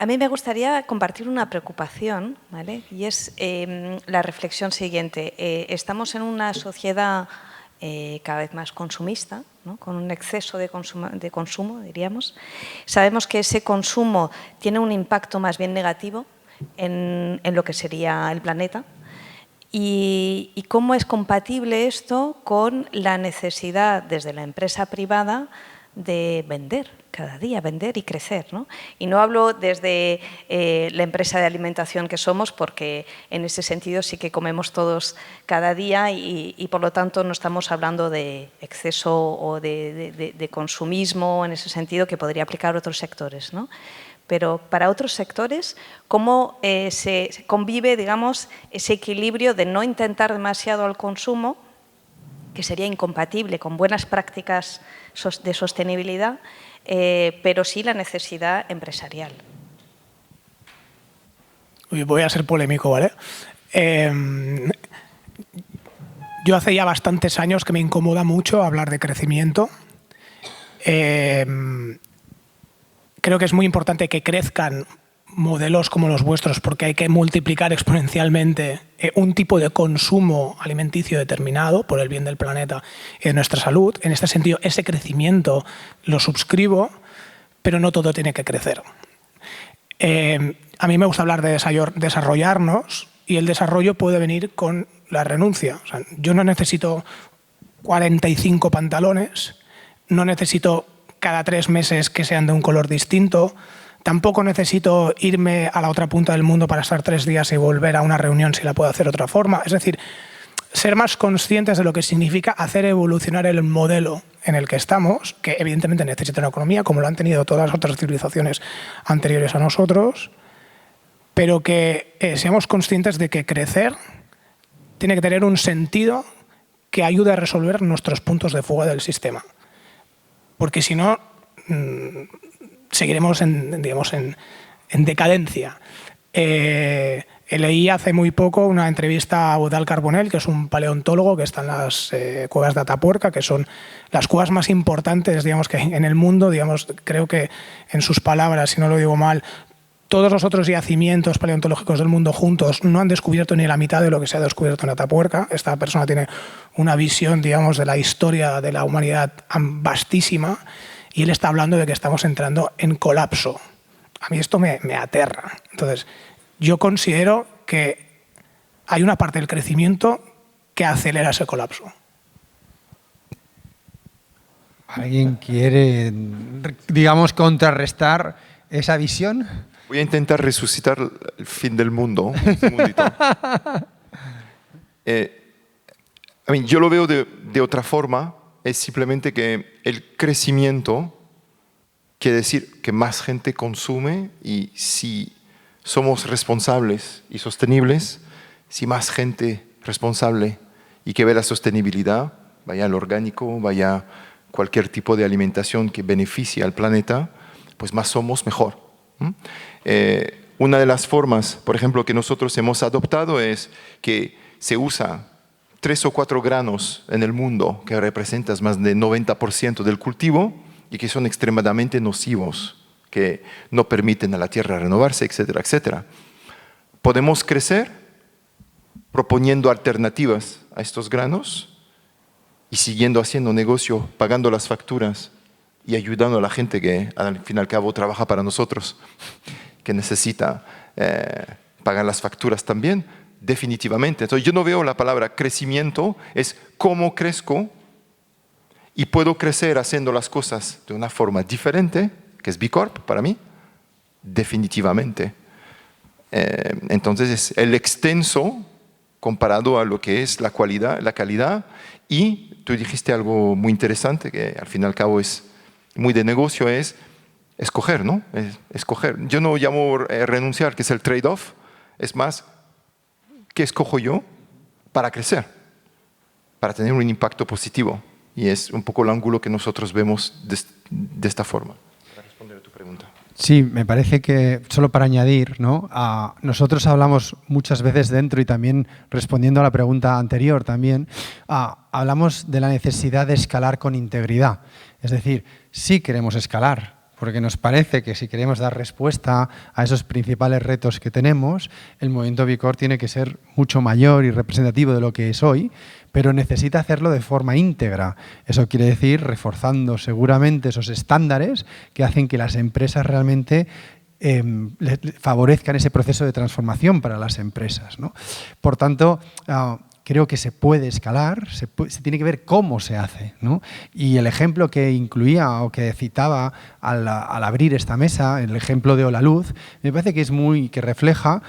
A mí me gustaría compartir una preocupación, ¿vale? Y es la reflexión siguiente. Estamos en una sociedad cada vez más consumista, ¿no? Con un exceso de consumo, diríamos. Sabemos que ese consumo tiene un impacto más bien negativo en lo que sería el planeta. ¿Y cómo es compatible esto con la necesidad desde la empresa privada de vender cada día, vender y crecer, ¿no? Y no hablo desde la empresa de alimentación que somos, porque en ese sentido sí que comemos todos cada día y por lo tanto no estamos hablando de exceso o de consumismo en ese sentido que podría aplicar a otros sectores, ¿no? Pero para otros sectores, ¿cómo se convive, digamos, ese equilibrio de no intentar demasiado al consumo, que sería incompatible con buenas prácticas de sostenibilidad, pero sí la necesidad empresarial? Voy a ser polémico, ¿vale? Yo hace ya bastantes años que me incomoda mucho hablar de crecimiento. Creo que es muy importante que crezcan modelos como los vuestros, porque hay que multiplicar exponencialmente un tipo de consumo alimenticio determinado por el bien del planeta y de nuestra salud. En este sentido, ese crecimiento lo suscribo, pero no todo tiene que crecer. A mí me gusta hablar de desarrollarnos, y el desarrollo puede venir con la renuncia. O sea, yo no necesito 45 pantalones, no necesito cada 3 meses que sean de un color distinto. Tampoco necesito irme a la otra punta del mundo para estar 3 días y volver a una reunión si la puedo hacer de otra forma. Es decir, ser más conscientes de lo que significa hacer evolucionar el modelo en el que estamos, que evidentemente necesita una economía, como lo han tenido todas las otras civilizaciones anteriores a nosotros, pero que seamos conscientes de que crecer tiene que tener un sentido que ayude a resolver nuestros puntos de fuga del sistema. Porque si no, seguiremos en decadencia. Leí hace muy poco una entrevista a Eudald Carbonell, que es un paleontólogo que está en las cuevas de Atapuerca, que son las cuevas más importantes, digamos, que en el mundo. Digamos, creo que en sus palabras, si no lo digo mal, todos los otros yacimientos paleontológicos del mundo juntos no han descubierto ni la mitad de lo que se ha descubierto en Atapuerca. Esta persona tiene una visión, digamos, de la historia de la humanidad vastísima, y él está hablando de que estamos entrando en colapso. A mí esto me aterra. Entonces, yo considero que hay una parte del crecimiento que acelera ese colapso. ¿Alguien quiere, digamos, contrarrestar esa visión? Voy a intentar resucitar el fin del mundo. Un segundito. Yo lo veo de otra forma. Es simplemente que el crecimiento quiere decir que más gente consume, y si somos responsables y sostenibles, si más gente responsable y que ve la sostenibilidad, vaya al orgánico, vaya cualquier tipo de alimentación que beneficie al planeta, pues más somos, mejor. Una de las formas, por ejemplo, que nosotros hemos adoptado es que se usa 3 o 4 granos en el mundo, que representan más del 90% del cultivo y que son extremadamente nocivos, que no permiten a la tierra renovarse, etcétera, etcétera. Podemos crecer proponiendo alternativas a estos granos y siguiendo haciendo negocio, pagando las facturas y ayudando a la gente que al fin y al cabo trabaja para nosotros, que necesita pagar las facturas también, definitivamente. Entonces yo no veo la palabra crecimiento, es cómo crezco y puedo crecer haciendo las cosas de una forma diferente, que es B Corp para mí, definitivamente. Entonces es el extenso comparado a lo que es la calidad, y tú dijiste algo muy interesante, que al fin y al cabo es muy de negocio, es escoger, ¿no? Escoger. Yo no llamo renunciar, que es el trade-off, es más, ¿qué escojo yo para crecer? Para tener un impacto positivo. Y es un poco el ángulo que nosotros vemos de esta forma. Para responder a tu pregunta. Sí, me parece que, solo para añadir, ¿no? Nosotros hablamos muchas veces dentro, y también respondiendo a la pregunta anterior también, hablamos de la necesidad de escalar con integridad. Es decir, sí queremos escalar, porque nos parece que si queremos dar respuesta a esos principales retos que tenemos, el movimiento B Corp tiene que ser mucho mayor y representativo de lo que es hoy, pero necesita hacerlo de forma íntegra. Eso quiere decir reforzando seguramente esos estándares que hacen que las empresas realmente favorezcan ese proceso de transformación para las empresas, ¿no? Por tanto, creo que se puede escalar, se tiene que ver cómo se hace, ¿no? Y el ejemplo que incluía o que citaba al abrir esta mesa, el ejemplo de Holaluz, me parece que es que refleja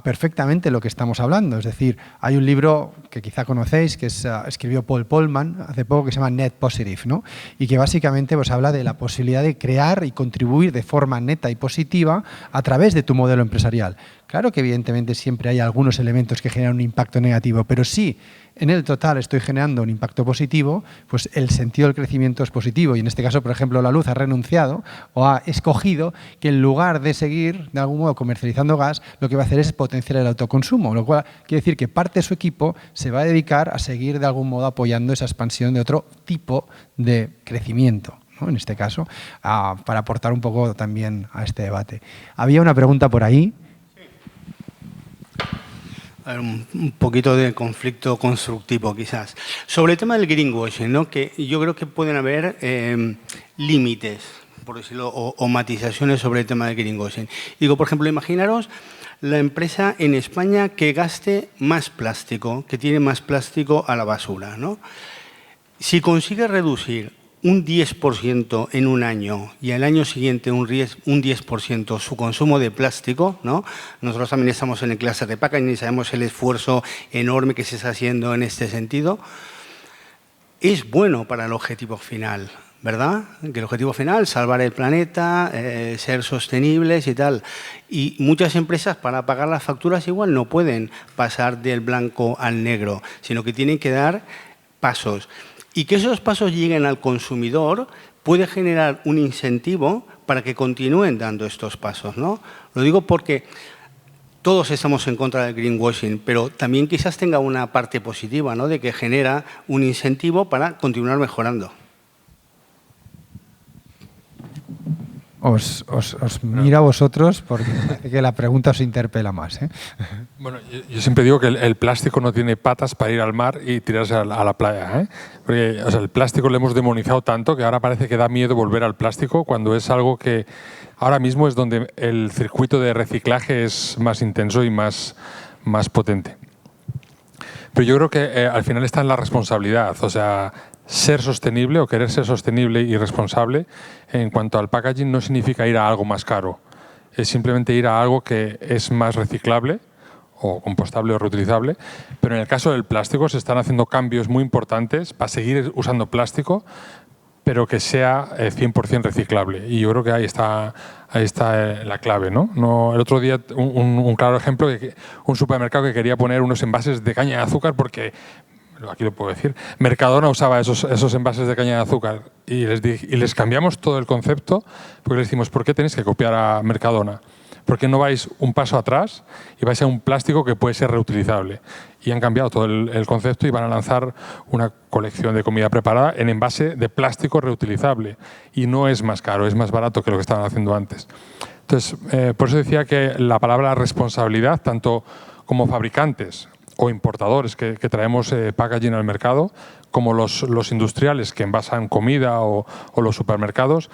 perfectamente lo que estamos hablando. Es decir, hay un libro que quizá conocéis, que escribió Paul Polman hace poco, que se llama Net Positive, ¿no? Y que básicamente pues, habla de la posibilidad de crear y contribuir de forma neta y positiva a través de tu modelo empresarial. Claro que evidentemente siempre hay algunos elementos que generan un impacto negativo, pero si en el total estoy generando un impacto positivo, pues el sentido del crecimiento es positivo. Y en este caso, por ejemplo, Holaluz ha renunciado o ha escogido que en lugar de seguir de algún modo comercializando gas, lo que va a hacer es potenciar el autoconsumo, lo cual quiere decir que parte de su equipo se va a dedicar a seguir de algún modo apoyando esa expansión de otro tipo de crecimiento, ¿no? En este caso, para aportar un poco también a este debate. Había una pregunta por ahí. Un poquito de conflicto constructivo quizás. Sobre el tema del greenwashing, ¿no? Que yo creo que pueden haber límites, por decirlo, o matizaciones sobre el tema del greenwashing. Digo, por ejemplo, imaginaros la empresa en España que gaste más plástico, que tiene más plástico a la basura, ¿no? Si consigue reducir un 10% en un año y al año siguiente un 10% su consumo de plástico, ¿no? Nosotros también estamos en el cluster de packaging y sabemos el esfuerzo enorme que se está haciendo en este sentido. Es bueno para el objetivo final, ¿verdad? Que el objetivo final, salvar el planeta, ser sostenibles y tal. Y muchas empresas para pagar las facturas igual no pueden pasar del blanco al negro, sino que tienen que dar pasos. Y que esos pasos lleguen al consumidor puede generar un incentivo para que continúen dando estos pasos, ¿no? Lo digo porque todos estamos en contra del greenwashing, pero también quizás tenga una parte positiva, ¿no? De que genera un incentivo para continuar mejorando. Os miro a vosotros porque parece que la pregunta os interpela más, ¿eh? Bueno, yo siempre digo que el plástico no tiene patas para ir al mar y tirarse a la playa, ¿eh? Porque o sea, el plástico lo hemos demonizado tanto que ahora parece que da miedo volver al plástico cuando es algo que ahora mismo es donde el circuito de reciclaje es más intenso y más potente. Pero yo creo que al final está en la responsabilidad, o sea, ser sostenible o querer ser sostenible y responsable en cuanto al packaging no significa ir a algo más caro, es simplemente ir a algo que es más reciclable o compostable o reutilizable, pero en el caso del plástico se están haciendo cambios muy importantes para seguir usando plástico, pero que sea 100% reciclable. Y yo creo que ahí está la clave, ¿no? El otro día, un claro ejemplo, un supermercado que quería poner unos envases de caña de azúcar porque, aquí lo puedo decir, Mercadona usaba esos envases de caña de azúcar y les cambiamos todo el concepto porque les decimos, ¿por qué tenéis que copiar a Mercadona? ¿Por qué no vais un paso atrás y vais a un plástico que puede ser reutilizable? Y han cambiado todo el concepto y van a lanzar una colección de comida preparada en envase de plástico reutilizable. Y no es más caro, es más barato que lo que estaban haciendo antes. Entonces, por eso decía que la palabra responsabilidad, tanto como fabricantes o importadores que traemos packaging al mercado, como los industriales que envasan comida o los supermercados,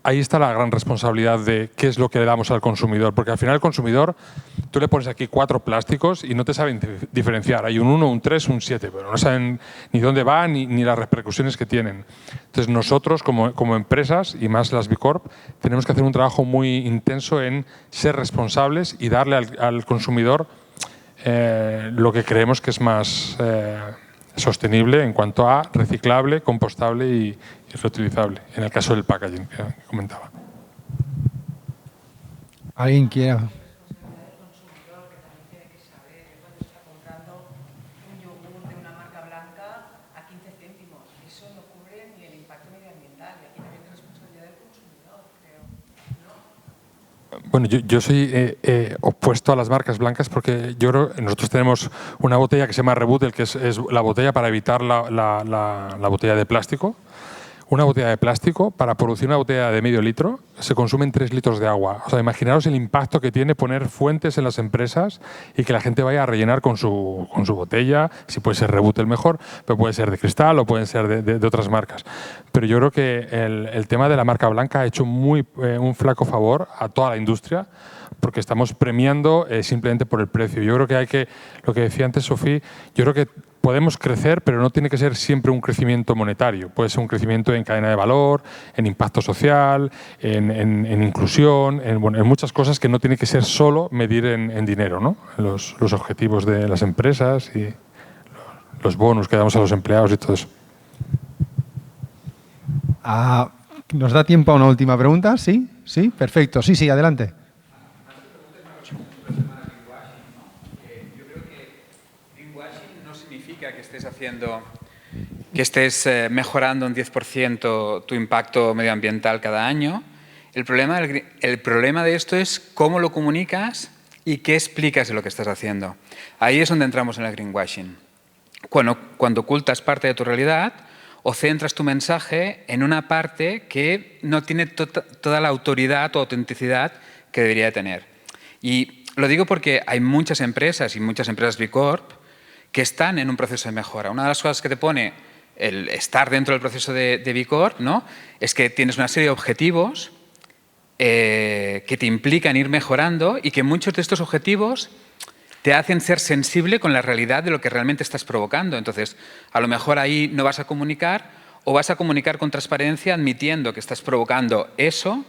ahí está la gran responsabilidad de qué es lo que le damos al consumidor, porque al final el consumidor, tú le pones aquí 4 plásticos y no te saben diferenciar. Hay un 1, un 3, un 7, pero no saben ni dónde va ni las repercusiones que tienen. Entonces nosotros como empresas, y más las B Corp, tenemos que hacer un trabajo muy intenso en ser responsables y darle al consumidor lo que creemos que es más sostenible en cuanto a reciclable, compostable y reutilizable, en el caso del packaging que comentaba. ¿Alguien quiere? Bueno, yo soy opuesto a las marcas blancas porque yo creo que nosotros tenemos una botella que se llama Reboot, que es la botella para evitar la botella de plástico. Una botella de plástico, para producir una botella de medio litro, se consumen 3 litros de agua. O sea, imaginaros el impacto que tiene poner fuentes en las empresas y que la gente vaya a rellenar con su botella, si puede ser Reboot el mejor, pero puede ser de cristal o pueden ser de otras marcas. Pero yo creo que el tema de la marca blanca ha hecho un flaco favor a toda la industria, porque estamos premiando simplemente por el precio. Yo creo que lo que decía antes Sofía, yo creo que podemos crecer, pero no tiene que ser siempre un crecimiento monetario. Puede ser un crecimiento en cadena de valor, en impacto social, en inclusión, en muchas cosas que no tiene que ser solo medir en dinero, ¿no? Los objetivos de las empresas y los bonos que damos a los empleados y todo eso. ¿Nos da tiempo a una última pregunta? ¿Sí? ¿Sí? Perfecto. Sí, adelante. Que estés mejorando un 10% tu impacto medioambiental cada año. El problema de esto es cómo lo comunicas y qué explicas de lo que estás haciendo. Ahí es donde entramos en el greenwashing. Cuando ocultas parte de tu realidad o centras tu mensaje en una parte que no tiene toda la autoridad o autenticidad que debería tener. Y lo digo porque hay muchas empresas y muchas empresas B Corp que están en un proceso de mejora. Una de las cosas que te pone el estar dentro del proceso de B Corp, ¿no?, es que tienes una serie de objetivos que te implican ir mejorando y que muchos de estos objetivos te hacen ser sensible con la realidad de lo que realmente estás provocando. Entonces, a lo mejor ahí no vas a comunicar o vas a comunicar con transparencia admitiendo que estás provocando eso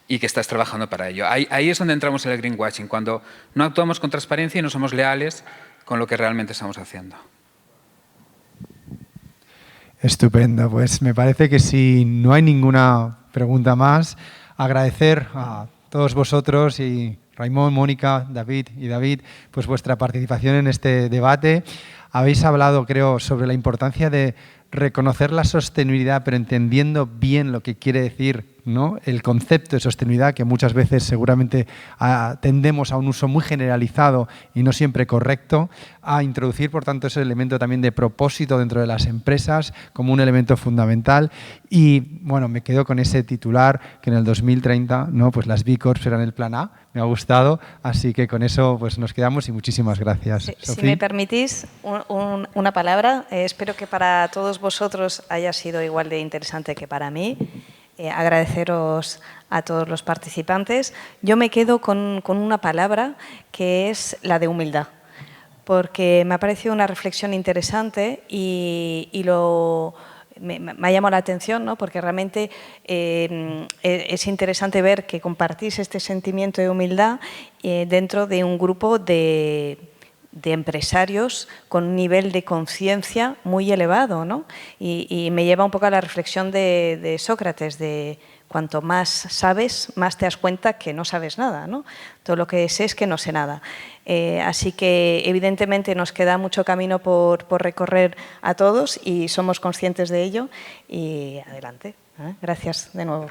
y que estás trabajando para ello. Ahí es donde entramos en el greenwashing, cuando no actuamos con transparencia y no somos leales con lo que realmente estamos haciendo. Estupendo, pues me parece que si no hay ninguna pregunta más, agradecer a todos vosotros y Raimon, Mónica, David, pues vuestra participación en este debate. Habéis hablado, creo, sobre la importancia de reconocer la sostenibilidad, pero entendiendo bien lo que quiere decir, ¿no?, el concepto de sostenibilidad, que muchas veces seguramente tendemos a un uso muy generalizado y no siempre correcto, a introducir, por tanto, ese elemento también de propósito dentro de las empresas como un elemento fundamental. Y, bueno, me quedo con ese titular que en el 2030, ¿no?, pues las B Corps serán el plan A. Me ha gustado, así que con eso pues nos quedamos y muchísimas gracias. Si me permitís una palabra, espero que para todos vosotros haya sido igual de interesante que para mí. Agradeceros a todos los participantes. Yo me quedo con una palabra que es la de humildad. porque me ha parecido una reflexión interesante y me ha llamado la atención, ¿no? Porque realmente es interesante ver que compartís este sentimiento de humildad dentro de un grupo de empresarios con un nivel de conciencia muy elevado, ¿no? Y me lleva un poco a la reflexión de Sócrates, de cuanto más sabes, más te das cuenta que no sabes nada, ¿no? Todo lo que sé es que no sé nada. Así que, evidentemente, nos queda mucho camino por recorrer a todos y somos conscientes de ello. Y adelante. Gracias de nuevo.